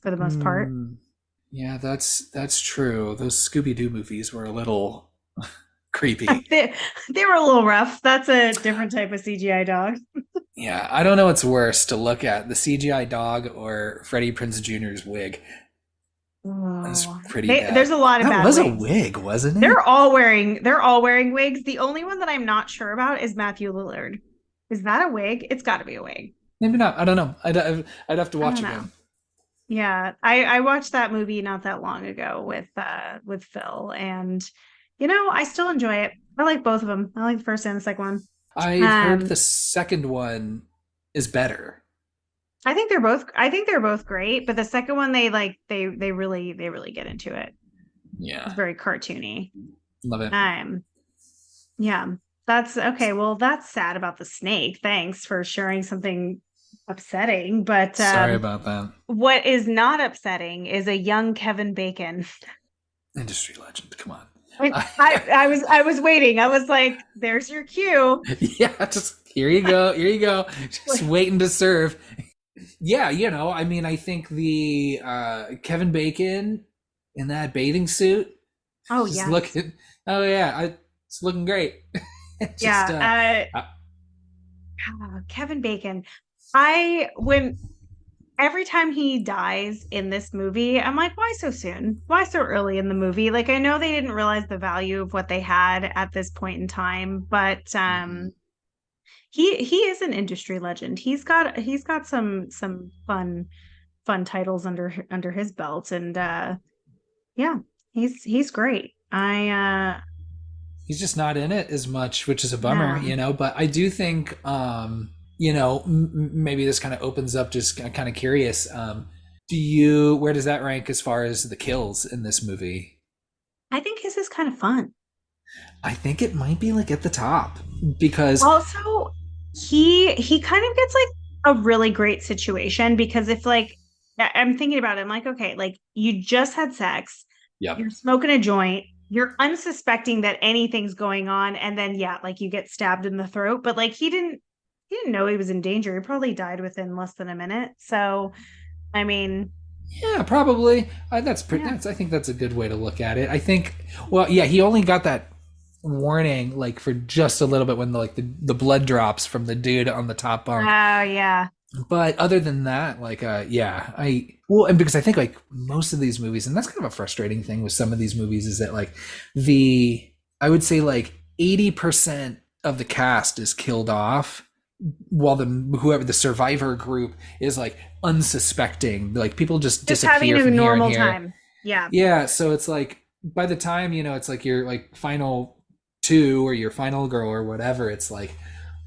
for the most part. Yeah, that's true. Those Scooby Doo movies were a little creepy. They, they were a little rough. That's a different type of CGI dog. Yeah, I don't know what's worse to look at, the CGI dog or Freddie Prinze Jr.'s wig. That's Oh, pretty there's bad. a lot of That bad was a wigs. wig, wasn't it? They're all wearing wigs. The only one that I'm not sure about is Matthew Lillard. Is that a wig? It's got to be a wig. Maybe not. I don't know. I'd have to I watch don't know. again. Yeah, I watched that movie not that long ago with Phil, and I still enjoy it. I like both of them. I like the first and the second one. I've heard Um, the second one is better. I think they're both great, but the second one they really get into it. It's Yeah, very cartoony. love it. Um, yeah, that's okay. Well, that's sad about the snake. Thanks for sharing something upsetting, but Sorry about that. what is not upsetting is a young Kevin Bacon. Industry legend. Come on. I was waiting. I was like, "There's your cue." Yeah, just here you go. Here you go. Just waiting to serve. Yeah, I mean, I think the Kevin Bacon in that bathing suit, Oh just yes, looking. Oh yeah, it's looking great. Just yeah. Kevin Bacon. I when every time he dies in this movie, I'm like, why so soon? Why so early in the movie? Like, I know they didn't realize the value of what they had at this point in time, but mhm. he is an industry legend. He's got some fun titles under his belt, and yeah, he's great. He's just not in it as much, which is a bummer, Yeah. But I do think, maybe this kind of opens up. Just kind of curious. Where does that rank as far as the kills in this movie? I think his is kind of fun. I think it might be like at the top because, Also, he kind of gets like a really great situation because if like I'm thinking about it, I'm like, okay, like you just had sex, yep, you're smoking a joint, you're unsuspecting that anything's going on, and then yeah, like you get stabbed in the throat, but like he didn't know he was in danger. He probably died within less than a minute. So, I mean, yeah, probably. That's pretty. yeah. That's I think that's a good way to look at it. I think. Well, yeah, he only got that warning like for just a little bit when the blood drops from the dude on the top Oh, bunk. yeah. But other than that, like, yeah, and because I think like most of these movies, and that's kind of a frustrating thing with some of these movies, is that like I would say like 80% of the cast is killed off, while whoever the survivor group is like unsuspecting, like people just Just having disappear a from here and normal here. time. Yeah. Yeah, so it's like by the time it's like your like final two or your final girl or whatever, it's like,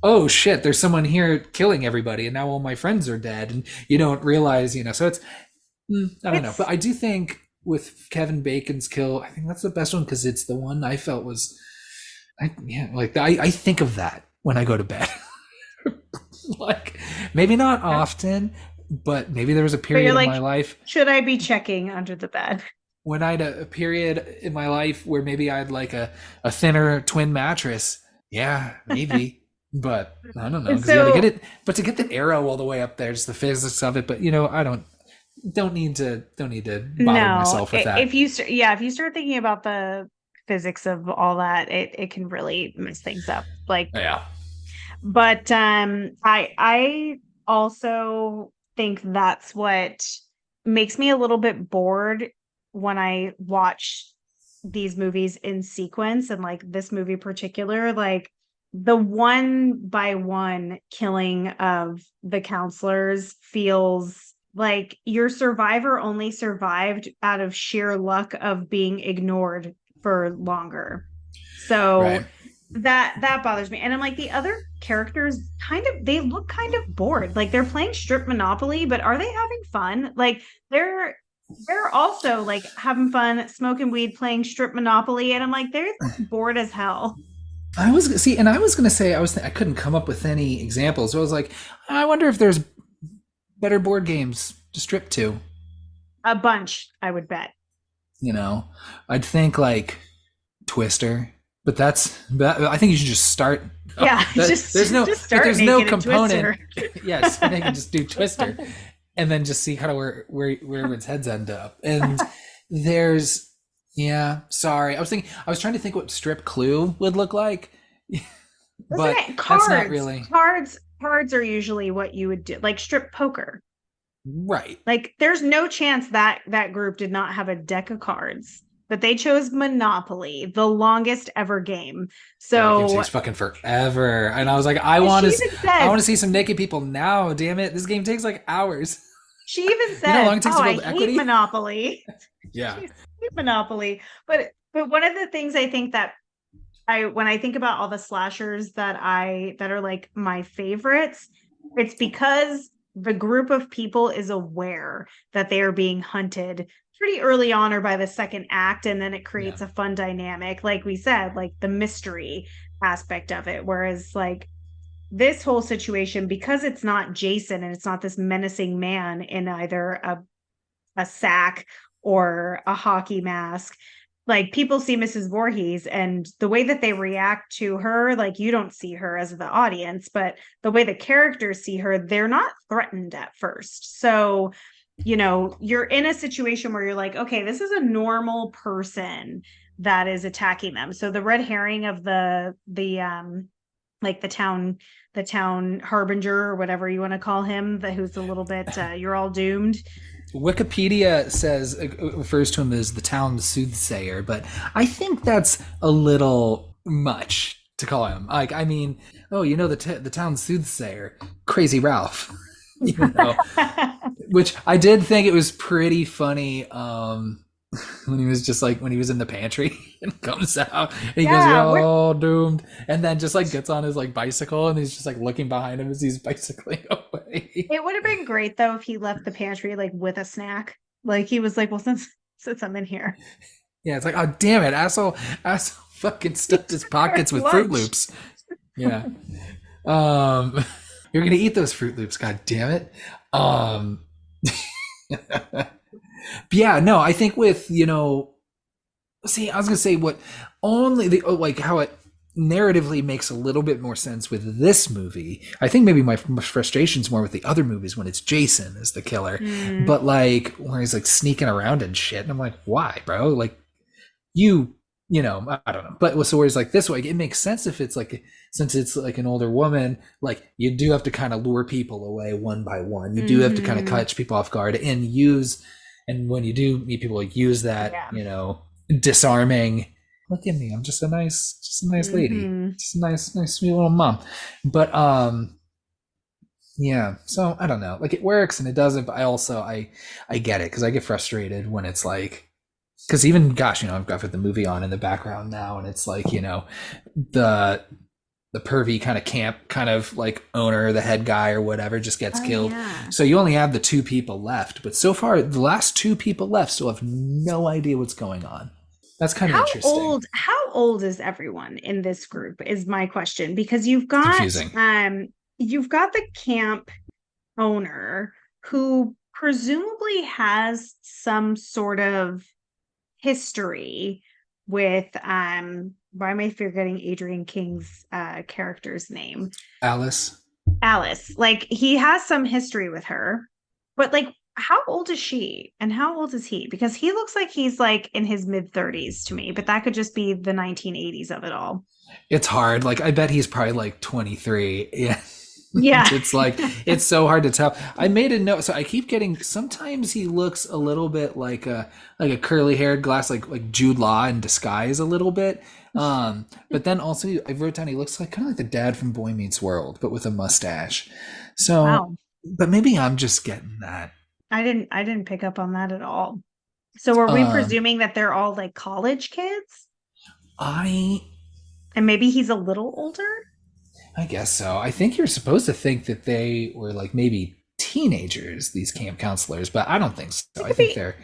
oh shit, there's someone here killing everybody, and now all my friends are dead, and you don't realize, So it's I don't know, but It's I do think with Kevin Bacon's kill, I think that's the best one because it's the one I felt was, I think of that when I go to bed. Like maybe not often, but maybe there was a But you're period in like, my life should I be checking under the bed? when I had a period in my life where maybe I had like a thinner twin mattress. Yeah, maybe. But I don't know And because you got to get so, it. But to get the arrow all the way up there, just the physics of it. But I don't need to bother no, myself with if that. you start thinking about the physics of all that, it can really mess things up. Like, Yeah, but I also think that's what makes me a little bit bored when I watch these movies in sequence, and like this movie in particular, like the one by one killing of the counselors feels like your survivor only survived out of sheer luck of being ignored for longer. right. So that bothers me. And I'm like, the other characters they look kind of bored. Like they're playing strip monopoly, but are they having fun? Like they're also like having fun smoking weed, playing strip monopoly, and I'm like, they look bored as hell. And I was gonna say I couldn't come up with any examples. So I was like, I wonder if there's better board games to strip to. A bunch, I would bet. You know, I'd think like Twister, but I think you should just start. Oh, Yeah, just there's no, just but start there's no naked and component. Twister. Yes, they can just do Twister, and then just see kind of where everyone's heads end up. And there's, Yeah, sorry. I was trying to think what strip clue would look like, Isn't but it that's not cards? really Cards are usually what you would do, like strip poker. right. Like there's no chance that that group did not have a deck of cards, but they chose Monopoly, the longest ever game. Yeah, that game So takes fucking forever. And I was like, she even I said, want to see some naked people now, damn it. This game takes like hours. she even You know how says, long it takes "Oh, to I build hate equity? Monopoly." Yeah. She hate Monopoly. But one of the things I think that I when I think about all the slashers that are like my favorites, it's because the group of people is aware that they are being hunted pretty early on or by the second act, and then it Yeah. creates a fun dynamic, like we said, like the mystery aspect of it. Whereas like this whole situation, because it's not Jason and it's not this menacing man in either a sack or a hockey mask, like people see Mrs. Voorhees and the way that they react to her, like you don't see her as the audience, but the way the characters see her, they're not threatened at first. So, you know, you're in a situation where you're like, okay, this is a normal person that is attacking them. So the red herring of the like the town harbinger or whatever you want to call him, the who's a little bit you're all doomed. Wikipedia says refers to him as the town soothsayer, but I think that's a little much to call him. Like, I mean, oh, you know the town soothsayer, Crazy Ralph, you know, which I did think it was pretty funny. When he was just like when he was in the pantry and comes out and he goes, "You're Yeah, we're all doomed," and then just like gets on his like bicycle and he's just like looking behind him as he's bicycling away. It would have been great though if he left the pantry like with a snack. Like he was like, well, since I'm in here, Yeah, it's like, oh damn it, asshole fucking stuffed his pockets with Fruit lunch. Loops. Yeah. Um you're gonna eat those Fruit Loops, god damn it. Um but yeah, no, I think with, see, I was gonna say what only the like how it narratively makes a little bit more sense with this movie. I think maybe my frustration's more with the other movies when it's Jason as the killer, Mm, but like where he's like sneaking around and shit, and I'm like, why, bro? Like you I don't know, but so whereas like this way it makes sense if it's like since it's like an older woman, like you do have to kind of lure people away one by one, you do have to kind of hmm. catch people off guard and use, and when you do meet people, like use that Yeah. disarming, look at me, I'm just a nice lady, Hmm. just a nice sweet little mom. But yeah, so I don't know, like it works and it doesn't, but I get it because I get frustrated when it's like, because even gosh, I've got the movie on in the background now, and it's like the the pervy kind of camp kind of like owner, the head guy or whatever, just gets Oh killed. yeah. So you only have the two people left, but so far the last two people left still have no idea what's going on. That's kind of interesting. How old is everyone in this group is my question, because It's confusing. you've got the camp owner who presumably has some sort of history with why am I forgetting Adrian King's character's name? Alice. Alice. Like he has some history with her, but like how old is she and how old is he? Because he looks like he's like in his mid 30s to me, but that could just be the 1980s of it all. It's hard. Like I bet he's probably like 23. Yeah. Yeah. It's like it's so hard to tell. I made a note, so I keep getting. Sometimes he looks a little bit like a curly haired glass, like Jude Law in disguise a little bit. But then also I wrote down he looks like kind of like the dad from Boy Meets World, but with a mustache. So, Wow. but maybe I'm just getting that. I didn't pick up on that at all. So are we Um, presuming that they're all like college kids? I And maybe he's a little older? I guess so. I think you're supposed to think that they were like maybe teenagers, these camp counselors, but I don't think so. It I could think be they're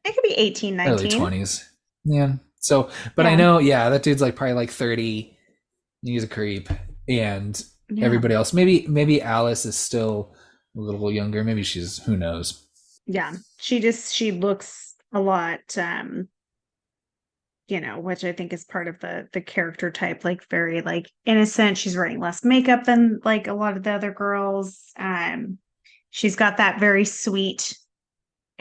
it could be 18, early 19. 20s. Yeah. So, but I Yeah. know, yeah, that dude's like probably like 30. He's a creep. And Yeah. everybody else, maybe Alice is still a little younger. Maybe she's, who knows. Yeah. She looks a lot which I think is part of the character type, like very like innocent. She's wearing less makeup than like a lot of the other girls. She's got that very sweet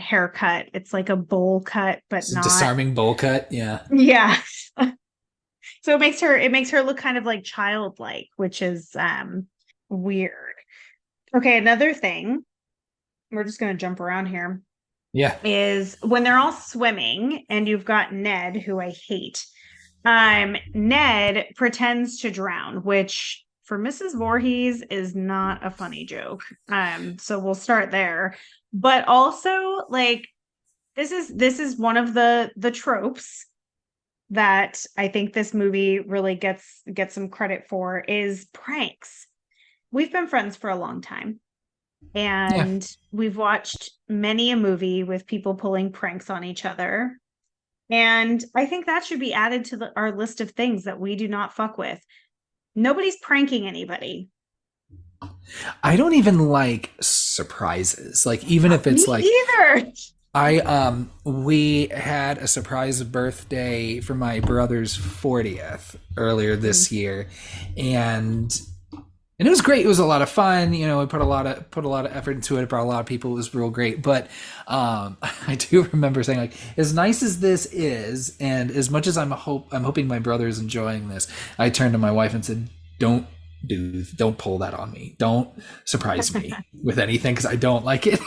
haircut. It's like a bowl cut, but It's a not. disarming bowl cut. Yeah. Yeah. So it makes her look kind of like childlike, which is weird. Okay, another thing, we're just gonna jump around here, Yeah. is when they're all swimming and you've got Ned, who I hate. Ned pretends to drown, which for Mrs. Voorhees is not a funny joke. So we'll start there. But also, like, this is one of the tropes that I think this movie really gets some credit for is pranks. We've been friends for a long time, Yeah. and we've watched many a movie with people pulling pranks on each other. And I think that should be added to our list of things that we do not fuck with. Nobody's pranking anybody. I don't even like surprises. Like even if Me it's like either. I we had a surprise birthday for my brother's 40th earlier Mm. this year, and and it was great. It was a lot of fun. You know, I put a lot of effort into it. It brought a lot of people. It was real great. But I do remember saying, like, as nice as this is, and as much as I'm hoping my brother is enjoying this, I turned to my wife and said, don't pull that on me. Don't surprise me with anything because I don't like it.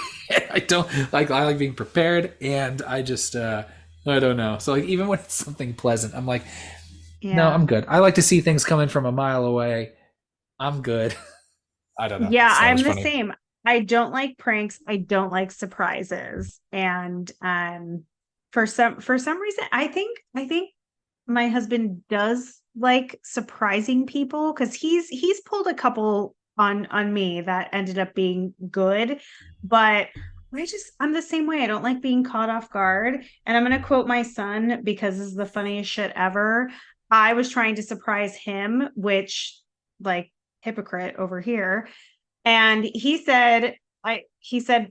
I like being prepared, and I don't know. So like even when it's something pleasant, I'm like, no, Yeah. I'm good. I like to see things coming from a mile away. I'm good. I don't know. Yeah, So that was I'm the funny. same. I don't like pranks. I don't like surprises. And for some reason, I think my husband does like surprising people because he's pulled a couple on me that ended up being good, but I'm the same way. I don't like being caught off guard. And I'm gonna quote my son because this is the funniest shit ever. I was trying to surprise him, which, like, hypocrite over here, and he said,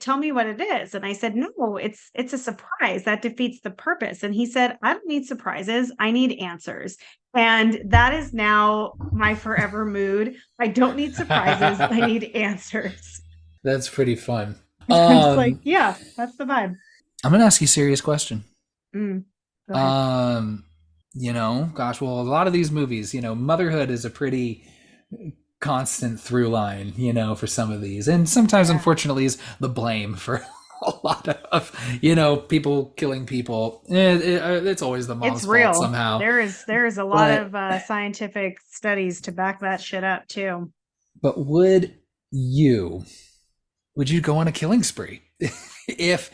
tell me what it is. And I said, no, it's a surprise. That defeats the purpose. And he said, I don't need surprises. I need answers. And that is now my forever mood. I don't need surprises. I need answers. That's pretty fun. I'm just like, Um, yeah, that's the vibe. I'm gonna ask you a serious question. Mm, go ahead. Um, gosh, well, a lot of these movies, motherhood is a pretty constant through line, for some of these, and sometimes, Yeah. unfortunately, is the blame for a lot of, people killing people. It's always the It's mom's fault real. somehow. There is a lot But of scientific studies to back that shit up too. but you would you go on a killing spree if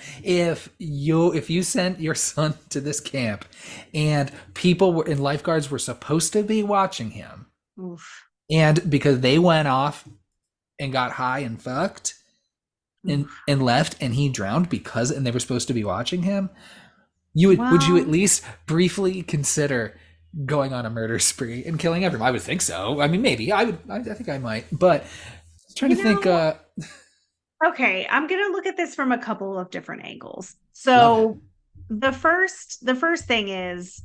you sent your son to this camp and people were and lifeguards were supposed to be watching him, Oof. and because they went off and got high and fucked Oof. and left and he drowned because and they were supposed to be watching him, would you at Well, least briefly consider going on a murder spree and killing everyone? I would think so. I mean, maybe I think I might, but I'm trying you to think. know, okay, I'm going to look at this from a couple of different angles. Love it. So, the first thing is,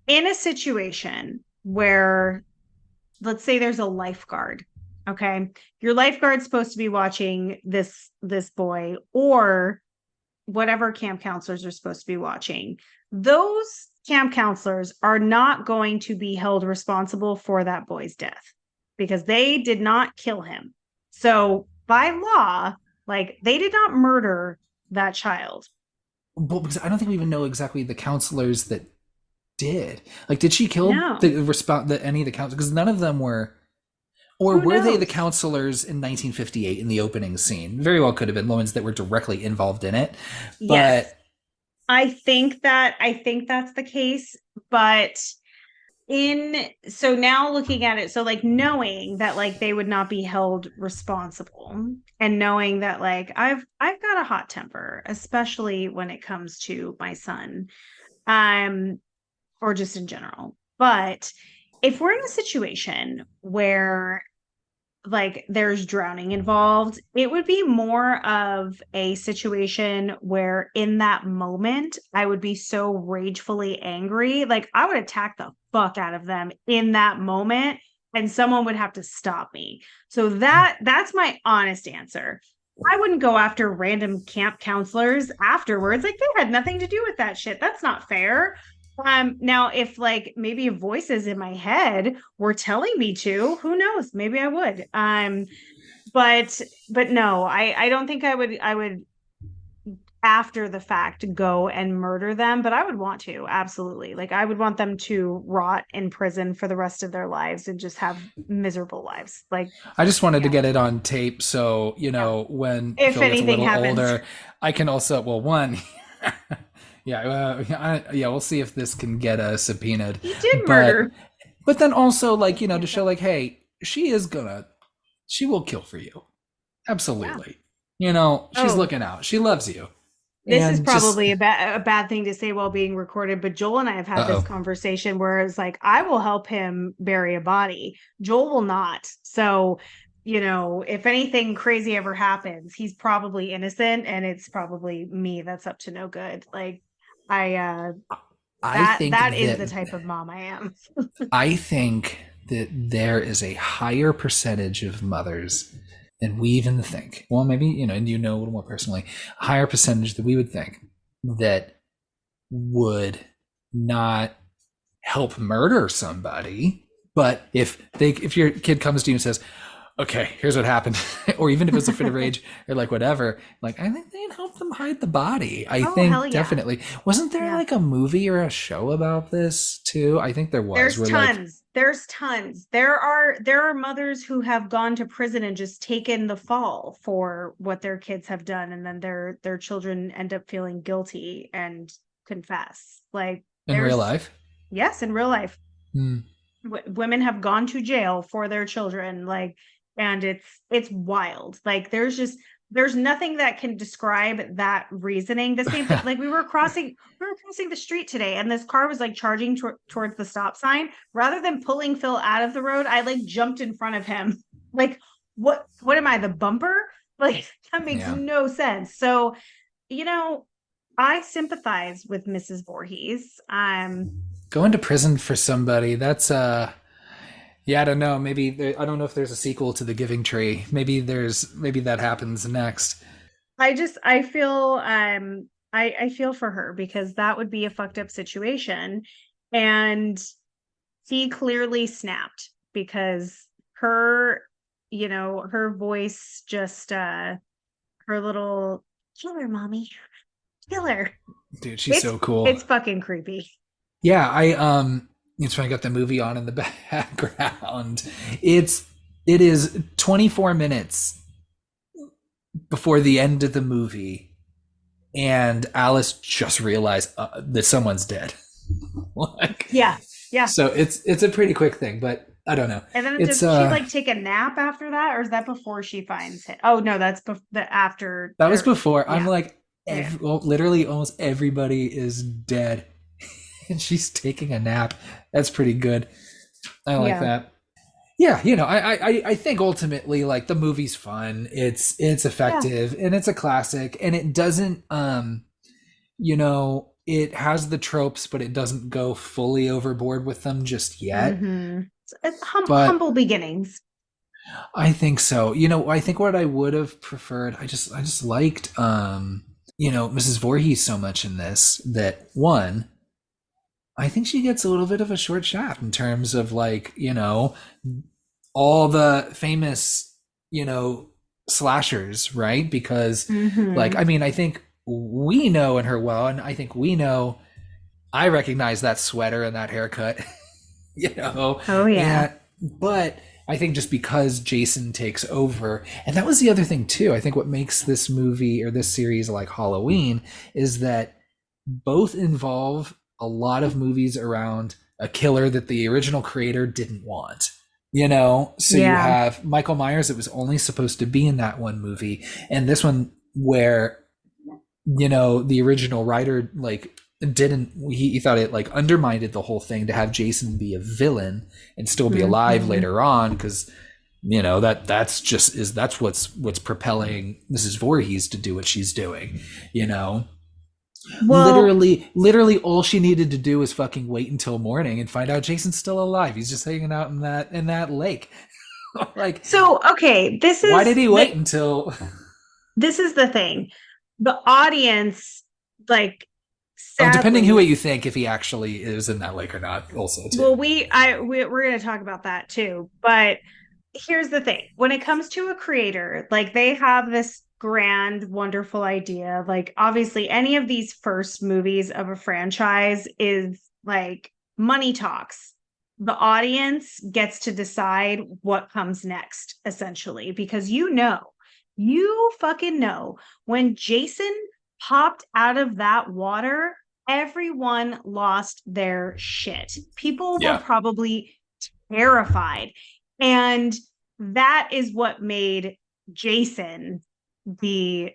in a situation where, let's say, there's a lifeguard, okay? Your lifeguard's supposed to be watching this boy, or whatever camp counselors are supposed to be watching. Those camp counselors are not going to be held responsible for that boy's death because they did not kill him. So by law, like, they did not murder that child. Well, because I don't think we even know exactly the counselors that did. Like, did she kill No. any of the counselors? Because none of them were, or Who were they the knows? counselors in 1958 in the opening scene? Very well could have been the ones that were directly involved in it. Yes. But I think that's the case, but in so now looking at it, so, like, knowing that, like, they would not be held responsible, and knowing that, like, I've got a hot temper, especially when it comes to my son, um or just in general. But if we're in a situation where, like, there's drowning involved, it would be more of a situation where in that moment I would be so ragefully angry, like I would attack the fuck out of them in that moment, and someone would have to stop me. So that's my honest answer. I wouldn't go after random camp counselors afterwards. Like they had nothing to do with that shit. That's not fair. Now if like maybe voices in my head were telling me to, who knows? Maybe I would. But no, I don't think I would after the fact go and murder them, but I would want to, absolutely. Like I would want them to rot in prison for the rest of their lives and just have miserable lives. Like, I just wanted to yeah, get it on tape, so yeah. when If Phil gets a anything little happens, older, I can also well one, yeah, yeah, we'll see if this can get subpoenaed, he did but murder. then also like to Yeah. show like, hey, she will kill for you, Yeah. absolutely. She's Oh, looking out. She loves you, this is and just probably a bad thing to say while being recorded, but Joel and I have had this oh, conversation where it's like, I will help him bury a body. Joel will not. So, if anything crazy ever happens, he's probably innocent and it's probably me that's up to no good. Like, I, I think that is that the type of mom I am. I think that there is a higher percentage of mothers than we even think. Well, maybe, and a little more personally, a higher percentage that we would think that would not help murder somebody. But if your kid comes to you and says, okay, here's what happened, or even if it's a fit of rage or like whatever, like I think they'd help them hide the body. I Oh, hell think yeah. definitely. Wasn't there Yeah. like a movie or a show about this too? I think there was. There's Where like tons. There's tons. There are mothers who have gone to prison and just taken the fall for what their kids have done, and then their children end up feeling guilty and confess. Like in real there's life. yes, in real life, Hmm. women have gone to jail for their children, like, and it's wild. Like there's nothing that can describe that reasoning. The same thing, like we were crossing the street today and this car was like charging towards the stop sign. Rather than pulling Phil out of the road, I like jumped in front of him. Like, what am I, the bumper? Like, that makes Yeah. no sense. So, you know I sympathize with Mrs. Voorhees. Going to prison for somebody, that's yeah, I don't know. Maybe I don't know if there's a sequel to The Giving Tree. Maybe that happens next. I feel I feel for her because that would be a fucked up situation. And he clearly snapped because her voice just her little killer mommy, killer. Dude, she's It's so cool. it's fucking creepy. Yeah, it's funny, I got the movie on in the background. It is 24 minutes before the end of the movie, and Alice just realized that someone's dead. Like, Yeah. Yeah. so it's a pretty quick thing, but I don't know. And then It's does she like take a nap after that, or is that before she finds him? Oh no, that's the after. that was Or before. I'm yeah, like, yeah, well, literally almost everybody is dead, and she's taking a nap. That's pretty good. I like yeah, that. Yeah, I think ultimately like the movie's fun. It's yeah. effective and it's a classic, and it doesn't it has the tropes, but it doesn't go fully overboard with them just yet. Mm-hmm. It's But humble beginnings. I think so. I think what I would have preferred, I just liked Mrs. Voorhees so much in this that one, I think she gets a little bit of a short shaft in terms of like, all the famous, you know, slashers, right? Because like, Mm-hmm. I mean, I think we know in her well, and I think I recognize that sweater and that haircut, you know, Oh yeah, and but I think just because Jason takes over, and that was the other thing too. I think what makes this movie or this series like Halloween is that both involve a lot of movies around a killer that the original creator didn't want. So you yeah. have Michael Myers, it was only supposed to be in that one movie, and this one where the original writer like didn't he thought it like undermined the whole thing to have Jason be a villain and still be alive Mm-hmm. later on, because that's what's propelling Mrs. Voorhees to do what she's doing. you know Well, literally all she needed to do was fucking wait until morning and find out Jason's still alive. He's just hanging out in that lake. Like, so okay, this why is did he that wait until this is the thing. The audience, like, Oh, depending who sadly, you think, if he actually is in that lake or not, also too. well, we're going to talk about that too. But here's the thing. When it comes to a creator, like they have this grand, wonderful idea. Like obviously any of these first movies of a franchise is like money talks. The audience gets to decide what comes next, essentially, because you fucking know when Jason popped out of that water, everyone lost their shit. People were Yeah. probably terrified. And that is what made Jason the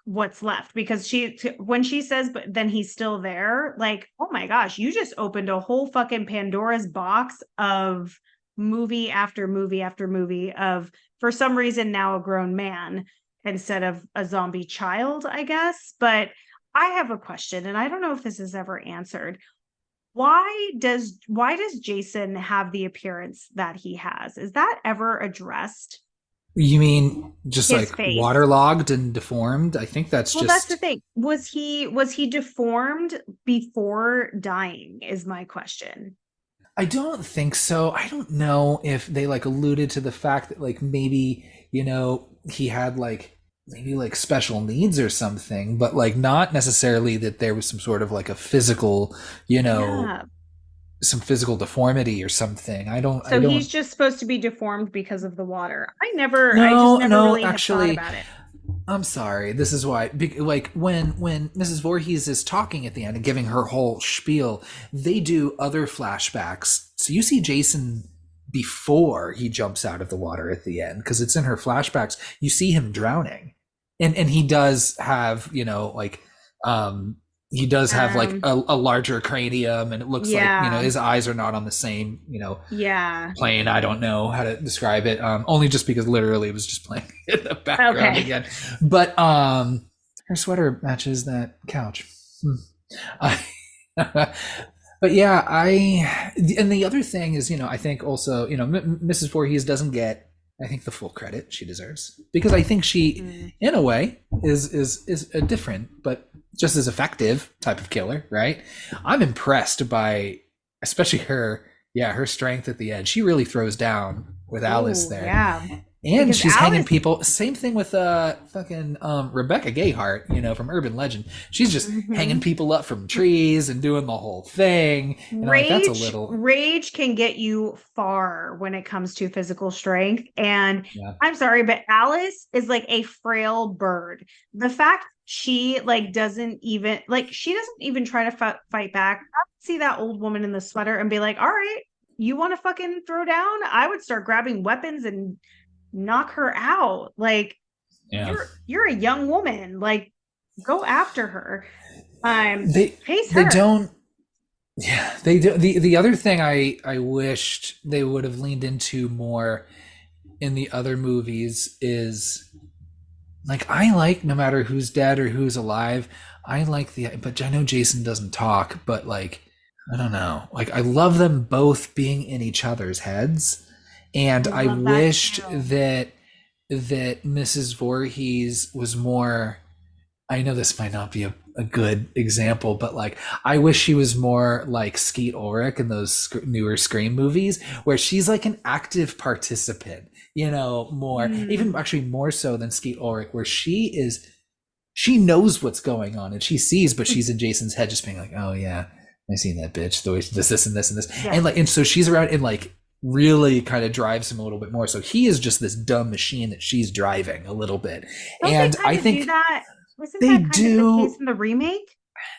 what's left, because she when she says but then he's still there, like, oh my gosh, you just opened a whole fucking Pandora's box of movie after movie after movie of, for some reason, now a grown man instead of a zombie child, I guess. But I have a question, and I don't know if this is ever answered. Why does Jason have the appearance that he has? Is that ever addressed? You mean just His like face. waterlogged and deformed? I think that's Well, that's the just. thing. Was he deformed before dying is my question. I don't think so. I don't know if they like alluded to the fact that like maybe, he had like maybe like special needs or something, but like not necessarily that there was some sort of like a physical, you know, Yeah. some physical deformity or something. I So he's don't just supposed to be deformed because of the water. I just No, never no, really have thought actually, about it. I'm sorry. This is why, like when Mrs. Voorhees is talking at the end and giving her whole spiel, they do other flashbacks. So you see Jason before he jumps out of the water at the end because it's in her flashbacks. You see him drowning, and he does have um he does have like Um, a larger cranium, and it looks like yeah. his eyes are not on the same Yeah. playing. I don't know how to describe it. Only just because literally it was just playing in the background Okay. again. But her sweater matches that couch. I, but yeah, and the other thing is, I think also, Mrs. Voorhees doesn't get, I think, the full credit she deserves because I think she, Mm. in a way, is a different but just as effective type of killer, right? I'm impressed by, especially her, yeah, her strength at the end. She really throws down with Alice Oh, there, yeah. and Because she's hanging Alice. people. Same thing with fucking Rebecca Gayheart, from Urban Legend. She's just hanging Mhm. people up from trees and doing the whole thing. And I'm like, that's a little, Rage can get you far when it comes to physical strength. And yeah, I'm sorry, but Alice is like a frail bird. The fact she like doesn't even like she doesn't even try to fight back. I would see that old woman in the sweater and be like, "All right, you want to fucking throw down?" I would start grabbing weapons and knock her out. Like, yeah. you're a young woman. Like, go after her. They Face they her. don't. Yeah, they do. The other thing I wished they would have leaned into more in the other movies is like I like no matter who's dead or who's alive. I like but I know Jason doesn't talk, but like I don't know. Like I love them both being in each other's heads, and I I love that wished too. that Mrs. Voorhees was more. I know this might not be a good example, but like I wish she was more like Skeet Ulrich in those newer Scream movies, where she's like an active participant. More even Mm. actually more so than Skeet Ulrich, where she knows what's going on and she sees, but she's in Jason's head, just being like, "Oh yeah, I seen that bitch. The way she does this and this and this," Yeah. and so she's around and like really kind of drives him a little bit more. So he is just this dumb machine that she's driving a little bit, Don't they and I kind of do think that? Wasn't they that kind of the case do in the remake?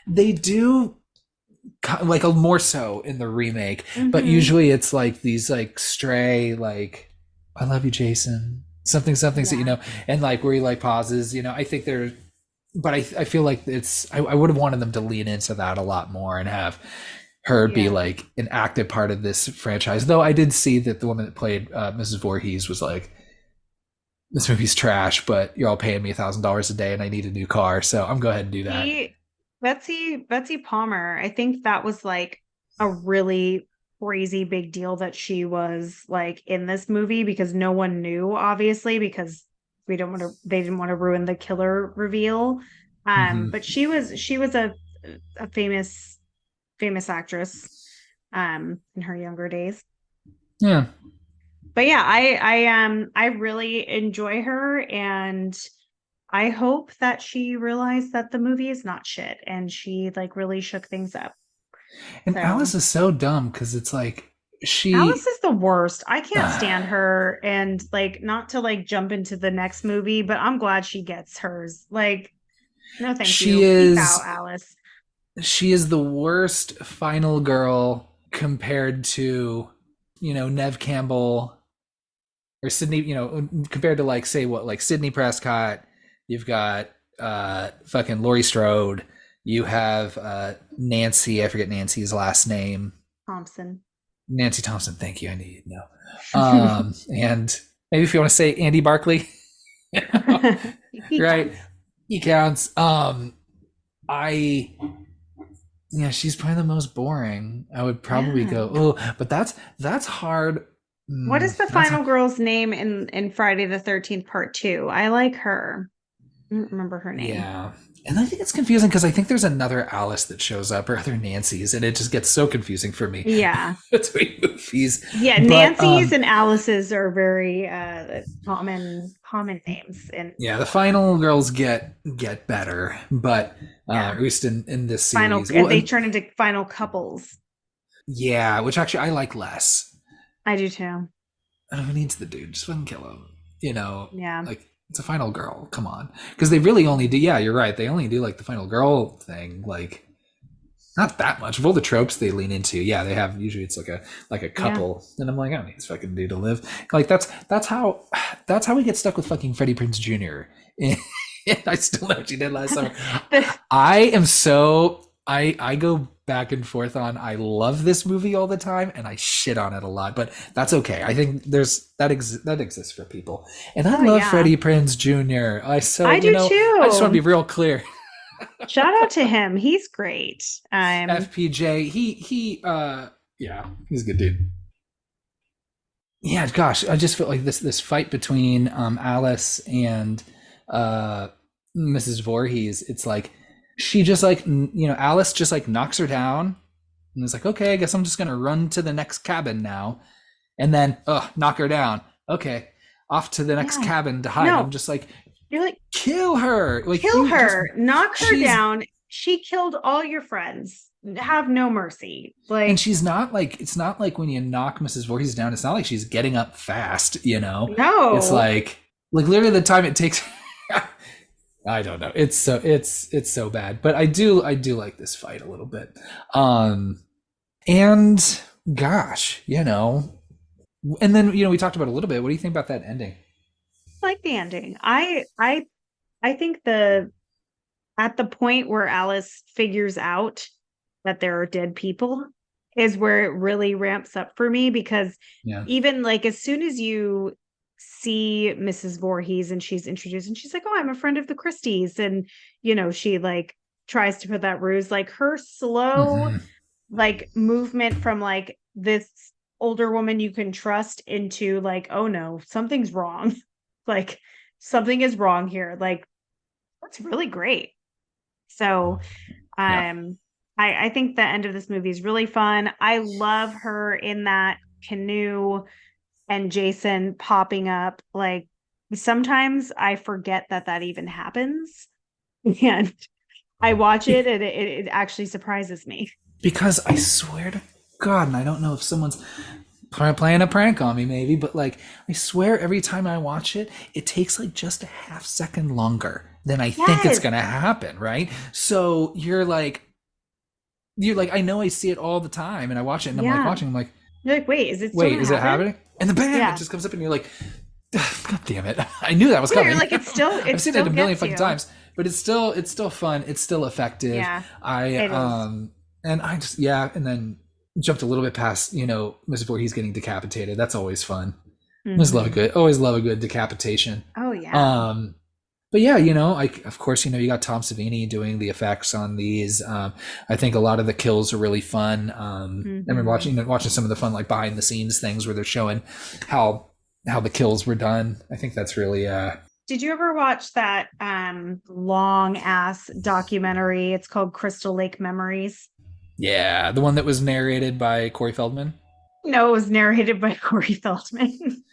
they do like a more so in the remake, but Mm-hmm. usually it's like these like stray like I love you Jason something somethings that Yeah. and like where he like pauses. I think they're but I feel like I would have wanted them to lean into that a lot more and have her be Yeah. like an active part of this franchise, though I did see that the woman that played Mrs. Voorhees was like, this movie's trash, but you're all paying me $1,000 a day and I need a new car, so I'm go ahead and do that. He, Betsy Palmer, I think that was like a really crazy big deal that she was like in this movie because no one knew, obviously, because they didn't want to ruin the killer reveal. Mm-hmm. But she was a famous actress in her younger days. Yeah. But yeah, I really enjoy her, and I hope that she realized that the movie is not shit and she like really shook things up. And So Alice is so dumb because it's like Alice she is the worst. I can't stand her. And like, not to like jump into the next movie, but I'm glad she gets hers. Like, no, thank she you. Peace out, is Alice. she is the worst final girl compared to, Nev Campbell or Sydney, compared to like say what like Sydney Prescott. You've got fucking Laurie Strode. You have Nancy, I forget Nancy's last name. Thompson. Nancy Thompson, thank you. I need to know. And maybe if you want to say Andy Barkley, He right? counts. He counts. I Yeah, she's probably the most boring. I would probably Yeah. go, oh, but that's hard. What is the That's final girl's name in Friday the 13th part two? I like her. I don't remember her name. Yeah. And I think it's confusing because I think there's another Alice that shows up or other Nancy's, and it just gets so confusing for me Yeah. between movies. Yeah, But Nancy's and Alice's are very common names. And yeah, the final girls get better, but yeah, at least in this final, series. and Well, they and turn into final couples. yeah, which actually I like less. I do too. I don't know, who needs the dude? Just fucking kill him. Yeah. Like it's a final girl. Come on, because they really only do. Yeah, you're right. They only do like the final girl thing. Like not that much of all the tropes they lean into. Yeah, they have usually it's like a Yeah. couple, and I'm like, I don't need this fucking dude to live. Like that's how we get stuck with fucking Freddie Prinze Jr. And I still know what you did last summer. The- I am so I go back and forth on I love this movie all the time and I shit on it a lot, but that's okay. I think there's that exists for people. And I oh love yeah. Freddie Prinze Jr. I do I just want to be too. real clear. Shout out to him. He's great. FPJ, he yeah, he's a good dude. Yeah, gosh, I just feel like this fight between Alice and uh Mrs. Voorhees, it's like she just like Alice just like knocks her down and is like, okay, I guess I'm just gonna run to the next cabin now, and then knock her down. Okay, off to the next Yeah. cabin to hide. I'm No, just like, you're like, kill her, like kill you just her, knock her she's down. She killed all your friends. Have no mercy. and Like, she's not like it's not like when you knock Mrs. Voorhees down, it's not like she's getting up fast. It's no. like literally the time it takes. I don't know. It's so bad, but I do like this fight a little bit. And gosh, and then we talked about it a little bit. What do you think about that ending? Like the ending. I think the at the point where Alice figures out that there are dead people is where it really ramps up for me, because Yeah. even like as soon as you see Mrs. Voorhees and she's introduced and she's like, "Oh, I'm a friend of the Christies," and she like tries to put that ruse, like her slow Mm-hmm. like movement from like this older woman you can trust into like, oh no, something's wrong. Like something is wrong here. Like that's really great. So Yeah. I think the end of this movie is really fun. I love her in that canoe and Jason popping up. Like sometimes I forget that that even happens, and I watch it and it actually surprises me. Because I swear to God, and I don't know if someone's playing a prank on me, maybe, but like I swear every time I watch it, it takes like just a half second longer than I think it's Yes. gonna happen, right? So you're like, I know I see it all the time, and I watch it, and I'm like Yeah. watching, I'm like, You're like, wait, is it still wait, gonna is it happen? happening? And then bam, it Yeah. just comes up, and you're like, God damn it! I knew that was Yeah, you're coming. like, it I've seen it still a million gets fucking you. times, but it's still fun. It's still effective. Yeah, I it is. and I just yeah, and then jumped a little bit past Mr. Voorhees getting decapitated. That's always fun. Hmm. Always love a good decapitation. Oh yeah. Um, but yeah, of course, you got Tom Savini doing the effects on these. I think a lot of the kills are really fun. I remember Hmm. watching some of the fun like behind the scenes things where they're showing how the kills were done. I think that's really Did you ever watch that long ass documentary? It's called Crystal Lake Memories. Yeah, the one that was narrated by Corey Feldman. No, it was narrated by Corey Feldman.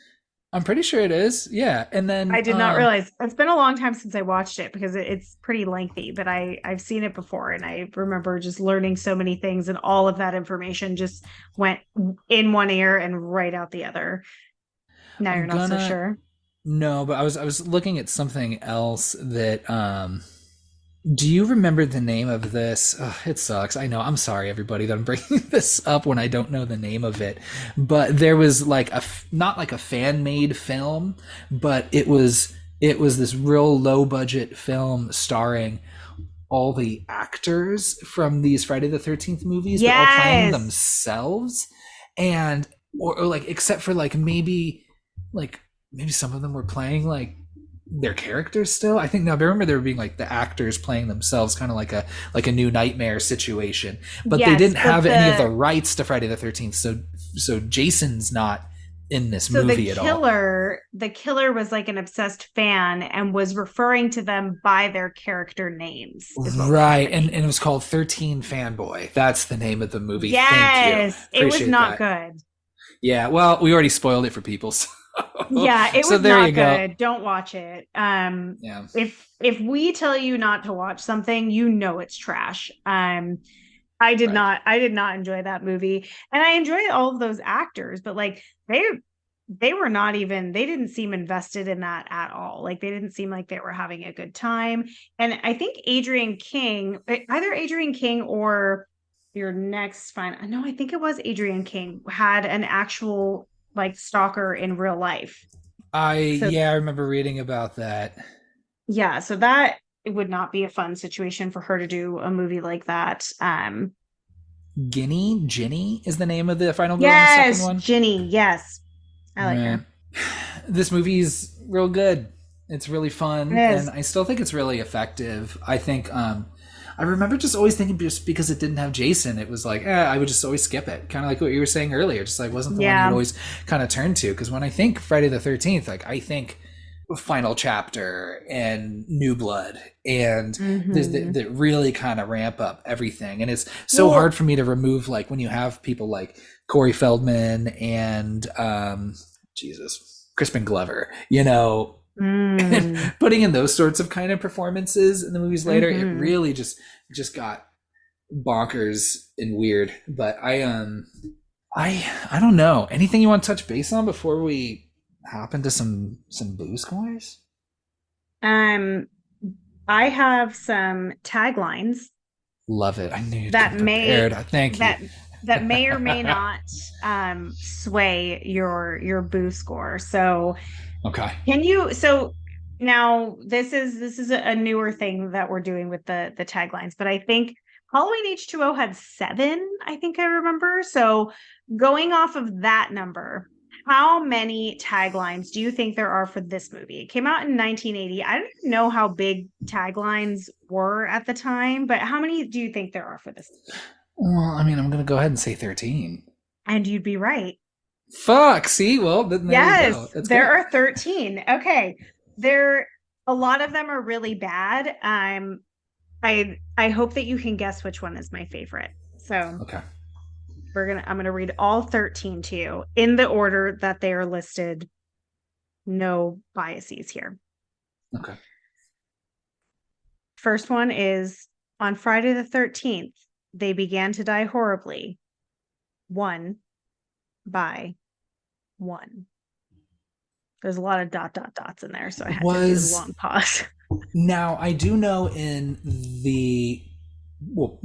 I'm pretty sure it is. Yeah, and I then did not realize. It's been a long time since I watched it because it's pretty lengthy, but I've seen it before and I remember just learning so many things and all of that information just went in one ear and right out the other. Now you're I'm not so gonna sure. no, but I was looking at something else that do you remember the name of this? Ugh, it sucks. I know. I'm sorry, everybody, that I'm bringing this up when I don't know the name of it. But there was like not like a fan made film, but it was this real low budget film starring all the actors from these Friday the 13th movies, but all playing Yes. themselves. And, or like, except for like, maybe some of them were playing like their characters still. I think now I remember there being like the actors playing themselves, kind of like a New Nightmare situation. But they Yes, didn't but have any of the rights to Friday the 13th, so Jason's not in this so movie at all. the killer was like an obsessed fan and was referring to them by their character names, is what was Right, and happening. it was called 13 Fanboy. That's the name of the movie. Thank you. Yes, it was Appreciate not that. good. Yeah, well, we already spoiled it for people. So, Yeah, it so was there you not go. good. Don't watch it. Yeah, If we tell you not to watch something, you know it's trash. right. I did not enjoy that movie. And I enjoy all of those actors, but like they were not even they didn't seem invested in that at all. Like they didn't seem like they were having a good time. And I think Adrian King, either Adrian King or your next fine. No, I think it was Adrian King had an actual like stalker in real life. So Yeah, I remember reading about that. yeah, so that it would not be a fun situation for her to do a movie like that. Ginny is the name of the final girl in the second Yes, one. Ginny. Yes, I like Man, her. this movie's real good. It's really It fun, and is. I still think it's really effective. I think I remember just always thinking just because it didn't have Jason, it was like, I would just always skip it. Kind of like what you were saying earlier, just like wasn't the one you'd Yeah. always kind of turn to. Because when I think Friday the 13th, like I think Final Chapter and New Blood, and there's Hmm. that really kind of ramp up everything. And it's so hard Well, for me to remove, like when you have people like Corey Feldman and Jesus, Crispin Glover, and mm, putting in those sorts of kind of performances in the movies later, it hmm. really just got bonkers and weird. But I don't know. Anything you want to touch base on before we hop into some booze scores? Um, I have some taglines Love it. I knew you'd that come may prepared. Thank you. that that may or may not sway your boo score. So Okay. can you so now this is a newer thing that we're doing with the taglines, but I think Halloween H2O had 7, I think I remember. So going off of that number, how many taglines do you think there are for this movie? It came out in 1980. I don't even know how big taglines were at the time, but how many do you think there are for this movie? Well, I mean, I'm gonna go ahead and say 13. And you'd be right. Fuck. See, well, then there you go. Yes, That's there good. are 13. Okay. There a lot of them are really bad. I hope that you can guess which one is my favorite. So, Okay. I'm going to read all 13 to you in the order that they are listed. No biases here. Okay. First one is on Friday the 13th, they began to die horribly, one by one. There's a lot of dots in there, so I had to do the Was long pause. Now, I do know in the, well,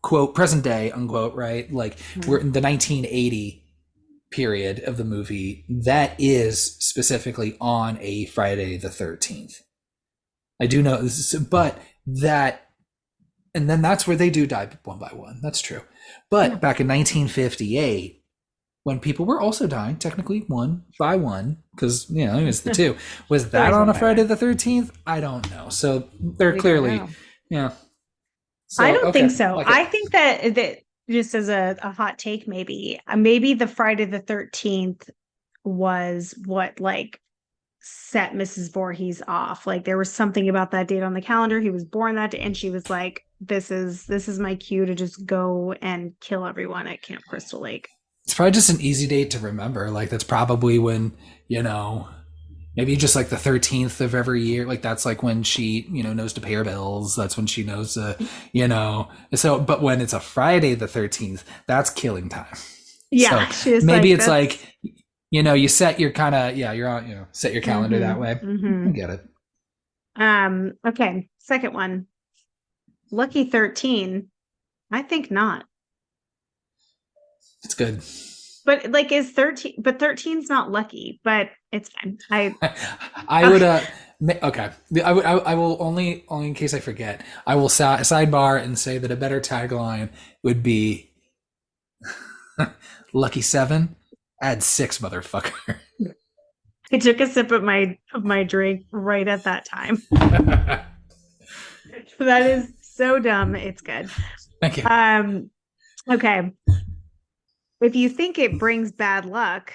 quote, present day, unquote, right? Like we're in the 1980 period of the movie that is specifically on a Friday the 13th. I do know this, but that, and then that's where they do die one by one. That's true. Yeah. But back in 1958, when people were also dying, technically one by one, because it was the two. Was It's that always on one a by Friday one. the 13th? I don't know. So they're We don't clearly, know. yeah. I So don't think okay, so. like I it. think that just as a hot take, maybe the Friday the 13th was what like set Mrs. Voorhees off. Like there was something about that date on the calendar. He was born that day, and she was like, this is my cue to just go and kill everyone at Camp Crystal Lake. It's probably just an easy date to remember. Like that's probably when, you know, maybe just like the 13th of every year. Like that's like when she, knows to pay her bills. That's when she knows So, but when it's a Friday the 13th, that's killing time. So Yeah, she was maybe like, it's that's like, you set your kind of, yeah, you're on, set your calendar that way. I mm-hmm. get it. Okay, second one. Lucky 13. I think not. It's good. But like is 13, but 13's not lucky, but it's fine. I would, okay. I will only in case I forget, I will sidebar and say that a better tagline would be Lucky 7, add 6, motherfucker. I took a sip of my drink right at that time. That is so dumb. It's good. Thank you. Okay. If you think it brings bad luck,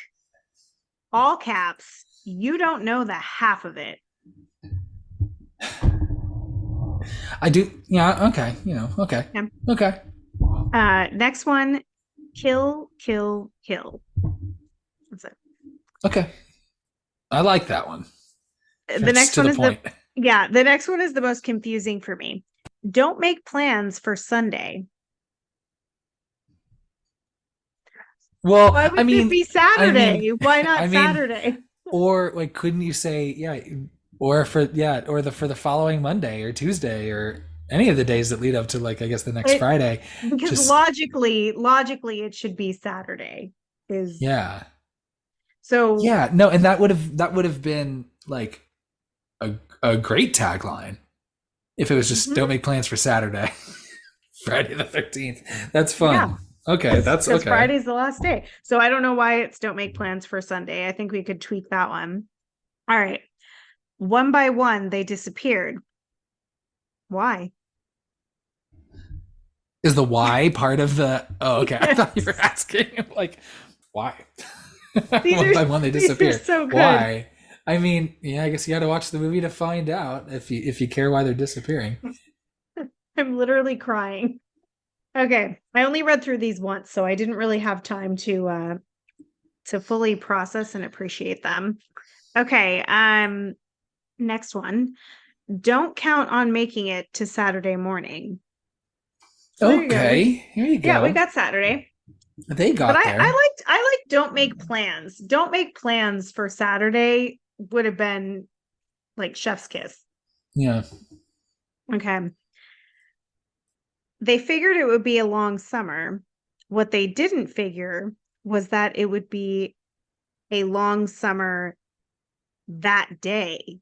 all caps, you don't know the half of it. I do. Yeah. Okay. Okay. Yeah. Okay. Next one, kill, kill, kill. That's it. Okay. I like that one. The next to one the is point. the next one is the most confusing for me. Don't make plans for Sunday. Well, Why would I it mean, be Saturday? Why I not mean, Saturday? or like, couldn't you say, yeah, or for the following Monday or Tuesday or any of the days that lead up to like I guess the next Friday? Because Just logically, it should be Saturday. Is yeah, so yeah. No, and that would have been like a great tagline if it was just mm-hmm. don't make plans for Saturday, Friday the 13th. That's fun. Yeah. Okay, that's Because okay. Friday's the last day. So I don't know why it's don't make plans for Sunday. I think we could tweak that one. All right. One by one, they disappeared. Why? Is the why part of the? Oh, okay. I thought you were asking like why. One by one they These are disappear. so good. Why? I mean, yeah, I guess you got to watch the movie to find out if you care why they're disappearing. I'm literally crying. Okay. I only read through these once, so I didn't really have time to fully process and appreciate them. Okay. Next one. Don't count on making it to Saturday morning. So there you go. Okay, here you Yeah, we go. got Saturday. They But got there. I like don't make plans. Don't make plans for Saturday would have been like chef's kiss. Yeah. Okay. They figured it would be a long summer. What they didn't figure was that it would be a long summer that day.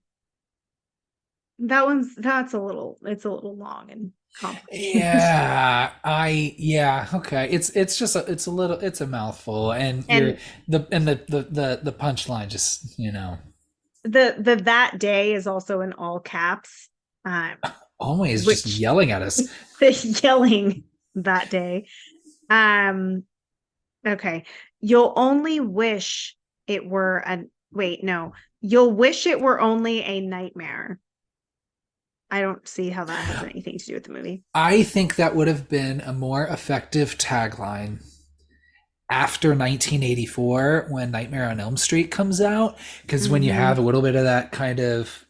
That's it's a little long and complicated. Yeah, okay. It's just it's a mouthful, and you're And the punchline just the that day is also in all caps. always just Which yelling at us. the yelling that day. Um okay. You'll only wish it were a wait, no. You'll wish it were only a nightmare. I don't see how that has anything to do with the movie. I think that would have been a more effective tagline after 1984 when Nightmare on Elm Street comes out, because when you have a little bit of that kind of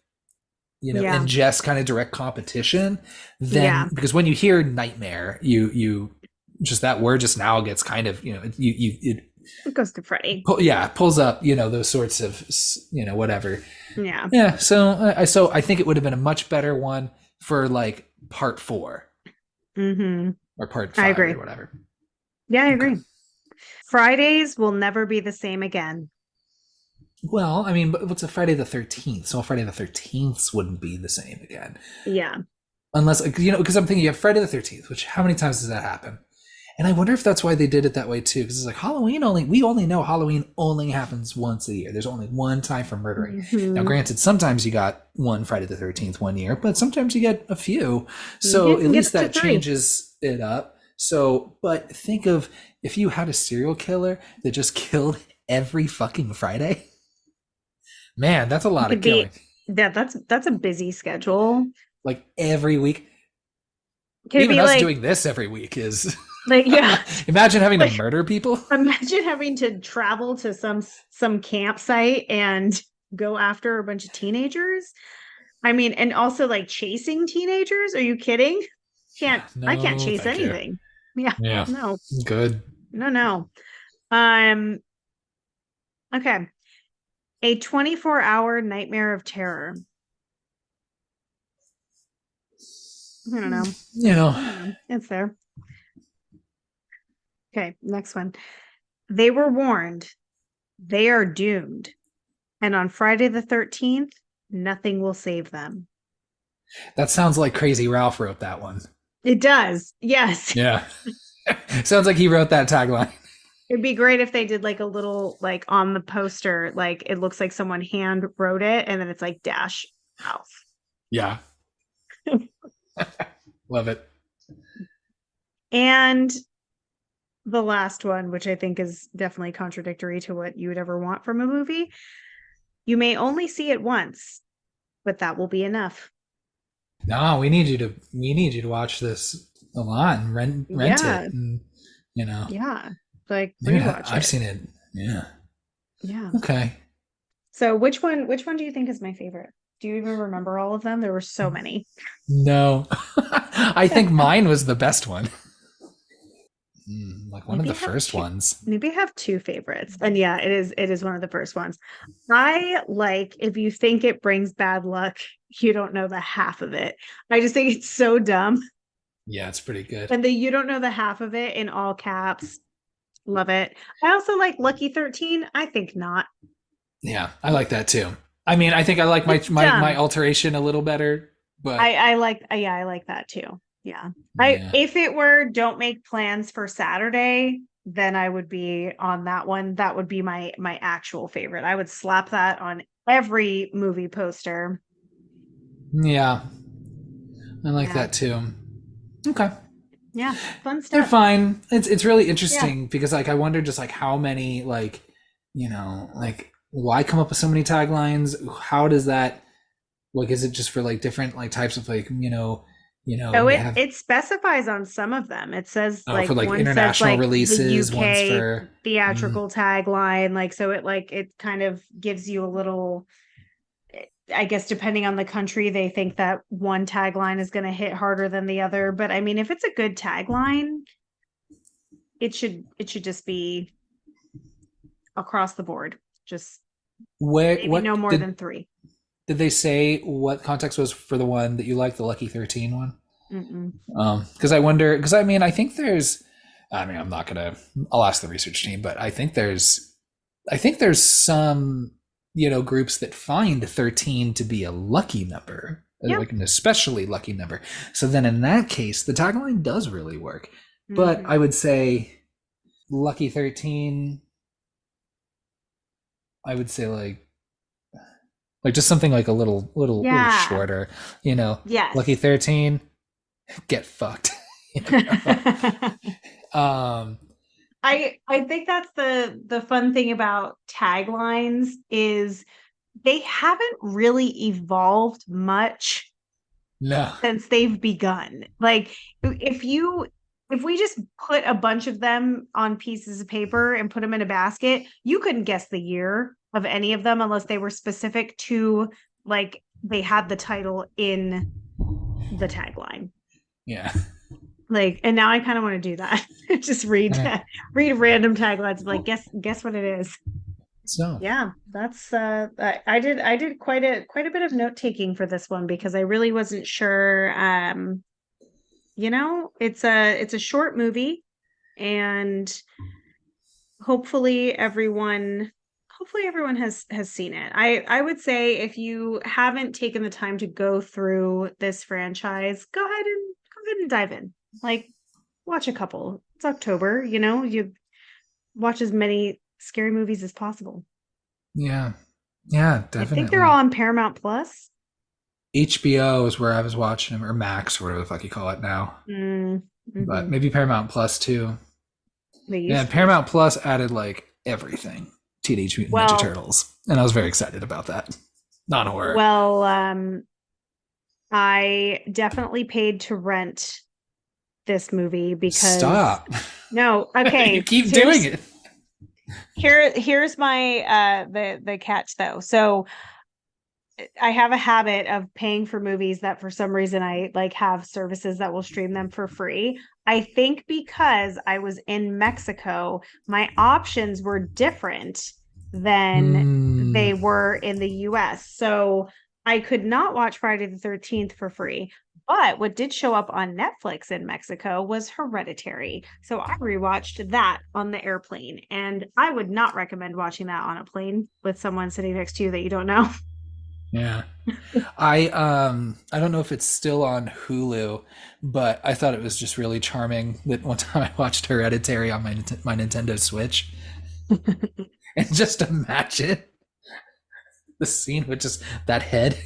Yeah. ingest kind of direct competition, Yeah. then because when you hear nightmare, you just that word just now gets kind of it It goes to Freddy. pulls up those sorts of whatever. Yeah. Yeah, so I think it would have been a much better one for like part 4 Mm-hmm. or part I 5 agree. or whatever. Yeah, I Okay. agree. Fridays will never be the same again. Well, I mean, but what's a Friday the 13th? So Friday the 13th wouldn't be the same again. Yeah. Unless, because I'm thinking you have Friday the 13th, which how many times does that happen? And I wonder if that's why they did it that way too, because it's like we only know Halloween only happens once a year. There's only one time for murdering. Mm-hmm. Now, granted, sometimes you got one Friday the 13th one year, but sometimes you get a few. So at least that changes it up. So, but think of if you had a serial killer that just killed every fucking Friday. Man, that's a It lot of could killing. be that's a busy schedule. Like every week. Could Even be us doing this every week is. yeah, Imagine having to like murder people. imagine having to travel to some campsite and go after a bunch of teenagers. I mean, and also like chasing teenagers. Are you kidding? Yeah, I can't no, chase thank you. anything. Yeah, Yeah, no, good. no, no. Um, okay. A 24-hour nightmare of terror. I don't know. You know, I don't know. It's there. Okay, next one. They were warned. They are doomed. And on Friday the 13th, nothing will save them. that sounds like Crazy Ralph wrote that one. It does. Yes. Yeah. Sounds like he wrote that tagline. It'd be great if they did like a little like on the poster, like it looks like someone hand wrote it and then it's like dash Ralph. Yeah. Love it. And the last one, which I think is definitely contradictory to what you would ever want from a movie. You may only see it once, but that will be enough. No, we need you to watch this a lot and rent it Yeah. and you know. Yeah. Like Maybe rewatch I've it. seen it. Yeah. Yeah. Okay. So which one do you think is my favorite? Do you even remember all of them? There were so many. No. I think mine was the best one. Like one of Maybe the I have first two. ones. Maybe I have two favorites. And yeah, it is one of the first ones. I like if you think it brings bad luck, you don't know the half of it. I just think it's so dumb. Yeah, it's pretty good. And the you don't know the half of it in all caps. Love it. I also like Lucky 13. I think not. Yeah, I like that too. I mean, I think I like It's my dumb. alteration a little better, but I like yeah, I like that too. Yeah. I yeah. if it were don't make plans for Saturday, then I would be on that one. That would be my actual favorite. I would slap that on every movie poster. Yeah, I like Yeah. that too. Okay. Yeah. Fun They're stuff. fine. It's really Yeah. interesting because like I wonder just like how many like like why come up with so many taglines? How does that like is it just for like different like types of like Oh, they it have it specifies on some of them. It says for like like one says international like the releases, ones UK for mm, theatrical tagline, like it kind of gives you a little I guess depending on the country, they think that one tagline is going to hit harder than the other. But I mean, if it's a good tagline, it should just be across the board. Just where maybe no what more than three. did they say what context was for the one that you like, the Lucky 13 one? Mm-mm. Because I wonder, because I mean, I think there's, I mean, I'm not gonna, I'll ask the research team, but I think there's some, groups that find 13 to be a lucky number, Yep. like an especially lucky number. So then in that case, the tagline does really work. But I Mm-hmm. would say lucky 13, I would say like just something like a little Yeah. shorter, you know, lucky Yes. 13, get fucked. um I think that's the fun thing about taglines is they haven't really evolved much no. since they've begun. Like if we just put a bunch of them on pieces of paper and put them in a basket, you couldn't guess the year of any of them unless they were specific to like they had the title in the tagline. Yeah. Like, and now I kind of want to do that. Just read random taglines, like guess what it is. So, Yeah, that's I did quite a bit of note taking for this one because I really wasn't sure. It's a short movie and hopefully everyone has seen it. I would say if you haven't taken the time to go through this franchise, go ahead and dive in. Like watch a couple. It's October, you watch as many scary movies as possible. yeah. Yeah, I think they're all definitely. on Paramount Plus. HBO is where I was watching them, or Max, or whatever the fuck you call it now. Mm-hmm. But maybe Paramount Plus too. They Yeah, used to be. Paramount Plus added like everything. Teenage Mutant Ninja Well, Turtles, and I was very excited about that. Non horror. well, I definitely paid to rent this movie because Stop. no, You okay, keep doing it. here's my the catch though. So I have a habit of paying for movies that for some reason I like have services that will stream them for free. I think because I was in Mexico, my options were different than Mm, they were in the US. So I could not watch Friday the 13th for free. But what did show up on Netflix in Mexico was Hereditary. So I rewatched that on the airplane. And I would not recommend watching that on a plane with someone sitting next to you that you don't know. yeah. I don't know if it's still on Hulu, but I thought it was just really charming that one time I watched Hereditary on my Nintendo Switch, and just imagine the scene with just that head,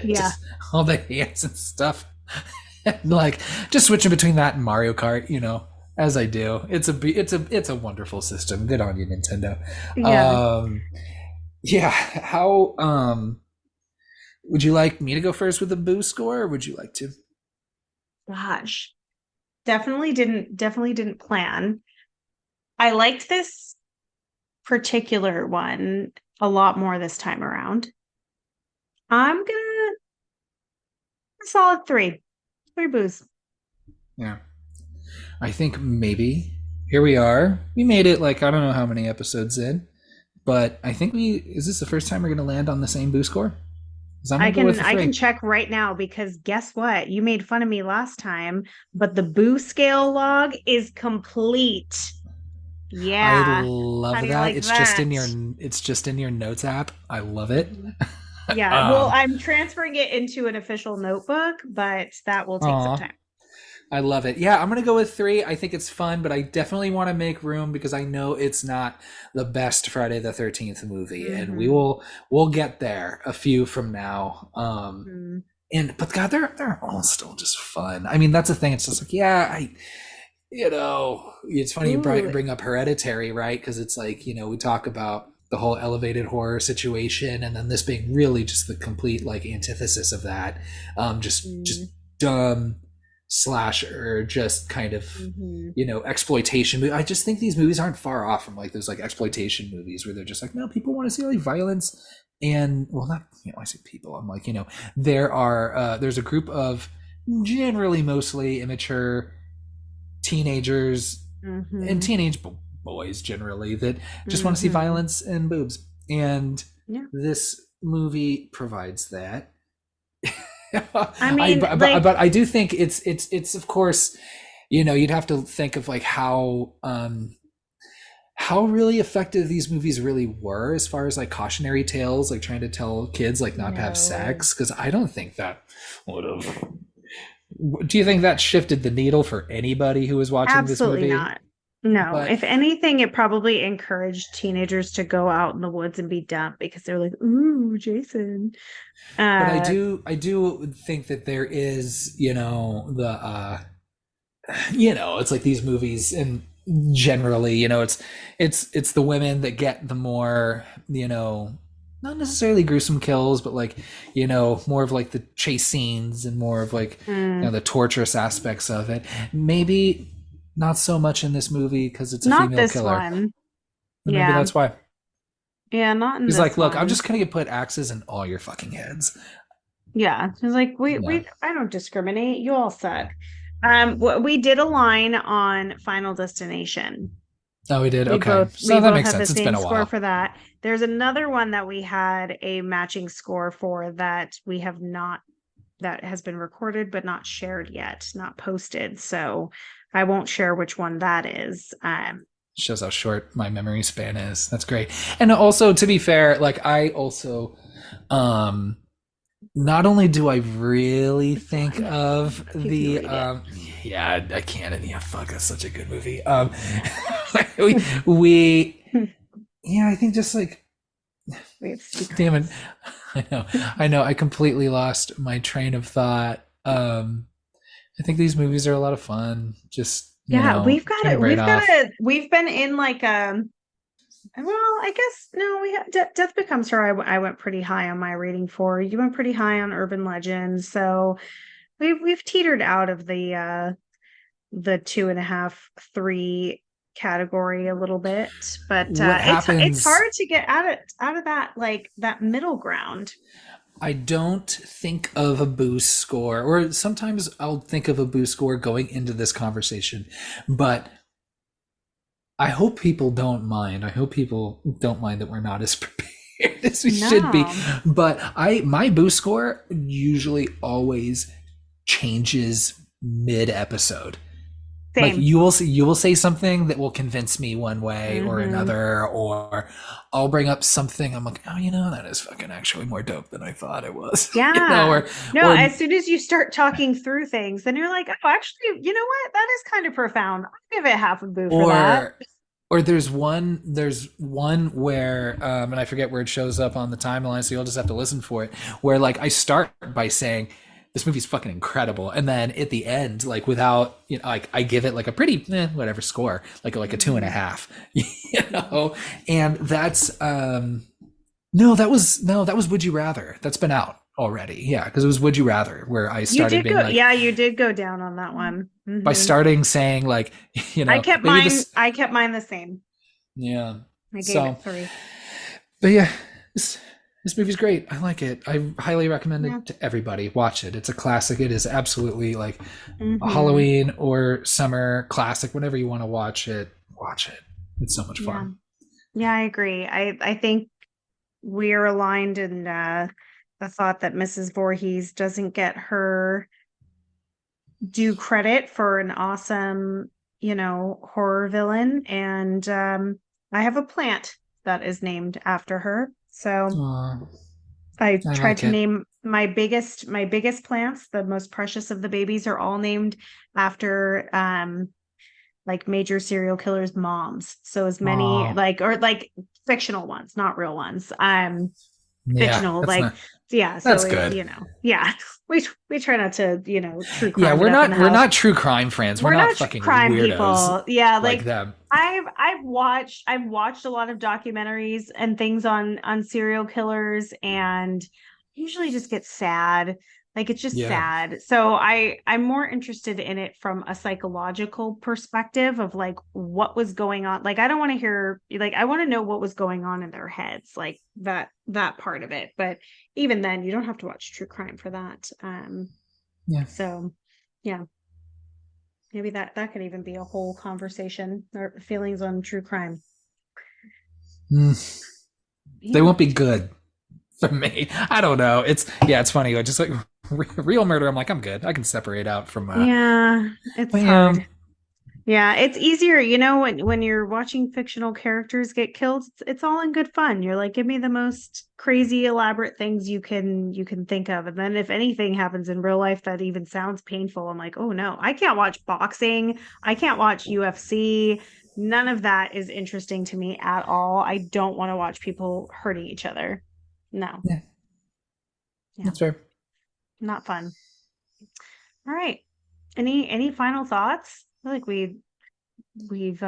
Yeah. just all the hands and stuff, and like just switching between that and Mario Kart, as I do. It's a wonderful system. Good on you, Nintendo. Yeah. Um, yeah. How would you like me to go first with the boo score, or would you like to? Gosh. Definitely didn't plan. I liked this particular one a lot more this time around. I'm gonna solid three. Three boos. Yeah. I think maybe here we are. We made it like I don't know how many episodes in, but I think we is this the first time we're going to land on the same boo score? Because I'm I going to go with can the I can three. check right now because guess what? You made fun of me last time, but the boo scale log is complete. I Yeah. How love do you that. like that? It's just in your notes app. I love it. Mhm. Yeah. Well, um, I'm transferring it into an official notebook, but that will take some aw, time. I love it. Yeah, I'm gonna go with three. I think it's fun, but I definitely want to make room because I know it's not the best Friday the 13th movie, and Mm-hmm. we'll get there a few from now. Mm-hmm. And but God, they're all still just fun. I mean, that's the thing. It's just like, yeah, it's funny you Ooh. bring up Hereditary, right? Because it's like, we talk about the whole elevated horror situation, and then this being really just the complete like antithesis of that. Just dumb slasher, just kind of Mm-hmm. exploitation. But I just think these movies aren't far off from like those like exploitation movies where they're just like, no, people want to see like violence, and well, not I say people. I'm like, there's a group of generally mostly immature teenagers and Mm-hmm. teenage boys generally that just want to see Mm-hmm. violence and boobs, and Yeah. this movie provides that. I I mean, but I do think it's of course, you'd have to think of like how really effective these movies really were as far as like cautionary tales, like trying to tell kids like not to have no, sex, because I don't think that would have. Do you think that shifted the needle for anybody who was watching this absolutely movie? not. No, But if anything, it probably encouraged teenagers to go out in the woods and be dumb because they're like, "Ooh, Jason." I Uh, do think that there is, the it's like these movies, and generally, it's the women that get the more, not necessarily gruesome kills, but like, more of like the chase scenes and more of like, mm, the torturous aspects of it. Maybe not so much in this movie because it's a not female this killer. one. And maybe Yeah, that's why. yeah, not in He's this like, look, I'm one. just gonna put axes in all your fucking heads. Yeah, it's like Yeah. I don't discriminate. You all suck. We did a line on Final Destination. Oh, we did. We Okay, both we so that both makes had the sense. It's been same a score while. for that. There's another one that we had a matching score for that we have not that has been recorded but not shared yet, not posted. So I won't share which one that is. Shows how short my memory span is. That's great. And also, to be fair, like I also, um, not only do I really Which think one? of If you can the, read it. yeah, I can't. And yeah, fuck, that's such a good movie. We, yeah, I think just like, We have damn it, secrets. I know, I completely lost my train of thought. I think these movies are a lot of fun. Just Yeah, kind of right off. we've been in like Well, I guess no. Death Becomes Her. I went pretty high on my rating for. You went pretty high on Urban Legends, so we've teetered out of the 2.5, 3 category a little bit, but What it's happens? hard to get out of that like that middle ground. I don't think of a boost score, or sometimes I'll think of a boost score going into this conversation, but I hope people don't mind. I hope people don't mind that we're not as prepared as we should be. No, But my boost score usually always changes mid episode. Like same. you will say something that will convince me one way or Hmm. another, or I'll bring up something I'm like, oh, that is fucking actually more dope than I thought it was. Yeah. No, Or as soon as you start talking through things, then you're like, oh, actually, you know what? That is kind of profound. I'll give it half a boo for that. or there's one where and I forget where it shows up on the timeline, so you'll just have to listen for it, where like I start by saying this movie's fucking incredible, and then at the end, like without like I give it like a pretty whatever score, like a two and a Hmm. half, and that's no, that was Would You Rather. That's been out already, yeah, because it was Would You Rather where I You started did being go, like, yeah, you did go down on that one. by Hmm. starting saying like maybe this, I kept mine the same. yeah. I gave So it 3. but yeah, this this movie's great. I like it. I highly recommend Yeah. it to everybody. Watch it. It's a classic. It is absolutely like a Hmm. Halloween or summer classic. Whenever you want to watch it, watch it. It's so much Yeah. fun. Yeah, I agree. I think we're aligned in the thought that Mrs. Voorhees doesn't get her due credit for an awesome, horror villain. And I have a plant that is named after her. So Aw, I I tried like to it. name my biggest plants, the most precious of the babies, are all named after like major serial killers' moms. So as many Oh, like or like fictional ones, not real ones. yeah. Fictional, That's like not. yeah, so That's good. yeah. We try not to, true Yeah, crime it up in the we're house. not true crime friends. We're We're not not true fucking crime weirdos people. Yeah, like like them. I've watched a lot of documentaries and things on serial killers, and usually just get sad. Like it's just Yeah. sad. So I'm more interested in it from a psychological perspective of like what was going on. Like I don't want to hear, like I want to know what was going on in their heads, like that part of it. But even then, you don't have to watch true crime for that. Yeah. So yeah. Maybe that could even be a whole conversation or feelings on true crime. Mm, they Yeah. won't be good for me. I don't know. It's funny. I just like real murder. I'm like, I'm good. I can separate out from. Yeah, it's But yeah, hard. Yeah, it's easier, when you're watching fictional characters get killed, it's all in good fun. You're like, give me the most crazy elaborate things you can think of. And then if anything happens in real life that even sounds painful, I'm like, "Oh no, I can't watch boxing. I can't watch UFC. None of that is interesting to me at all. I don't want to watch people hurting each other. No. yeah, Yeah, that's fair. not fun." All right. Any final thoughts? I feel like we've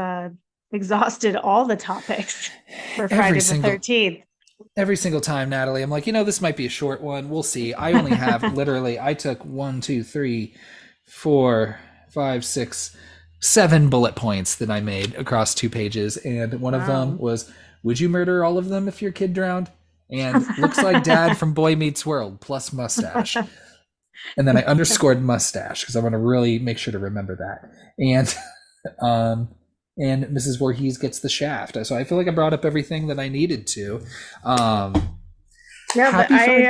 exhausted all the topics for Every Friday the single 13th. every single time, Natalie. I'm like, this might be a short one. We'll see. I only have literally. I took one, two, three, four, five, six, 7 bullet points that I made across 2 pages, and one of them Wow. was, "Would you murder all of them if your kid drowned?" And looks like Dad from Boy Meets World plus mustache. And then I underscored mustache because I want to really make sure to remember that. And um, and Mrs. Voorhees gets the shaft. So I feel like I brought up everything that I needed to. Yeah, but Happy Friday.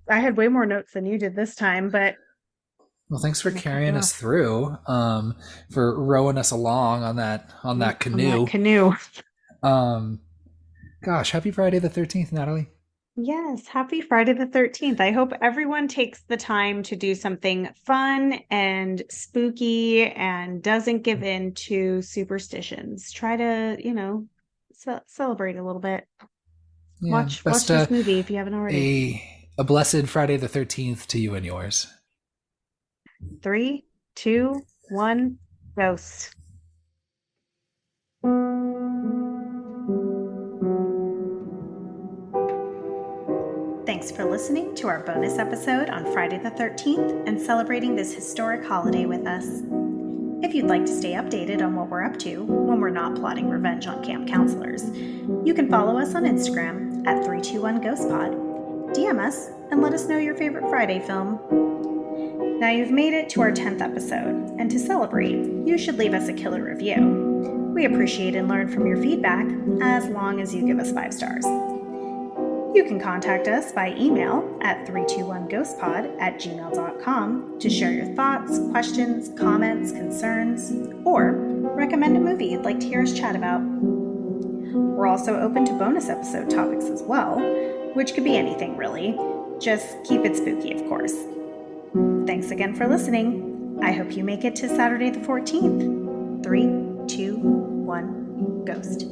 I had way more notes than you did this time, but Well, thanks for I'm gonna cut you carrying us off. through, for rowing us along on Yep, that on that canoe. canoe. Um, Gosh, happy Friday the 13th, Natalie. Yes, happy Friday the 13th. I hope everyone takes the time to do something fun and spooky and doesn't give in to superstitions. Try to, celebrate a little bit. Yeah, Watch best this movie if you haven't already. a blessed Friday the 13th to you and yours. 3, 2, 1, ghost. Thanks for listening to our bonus episode on Friday the 13th and celebrating this historic holiday with us. If you'd like to stay updated on what we're up to when we're not plotting revenge on camp counselors, you can follow us on Instagram at 321GhostPod, DM us, and let us know your favorite Friday film. Now you've made it to our 10th episode, and to celebrate, you should leave us a killer review. We appreciate and learn from your feedback, as long as you give us 5 stars. You can contact us by email at 321ghostpod@gmail.com to share your thoughts, questions, comments, concerns, or recommend a movie you'd like to hear us chat about. We're also open to bonus episode topics as well, which could be anything really. Just keep it spooky, of course. Thanks again for listening. I hope you make it to Saturday the 14th. 3, 2, 1, ghost.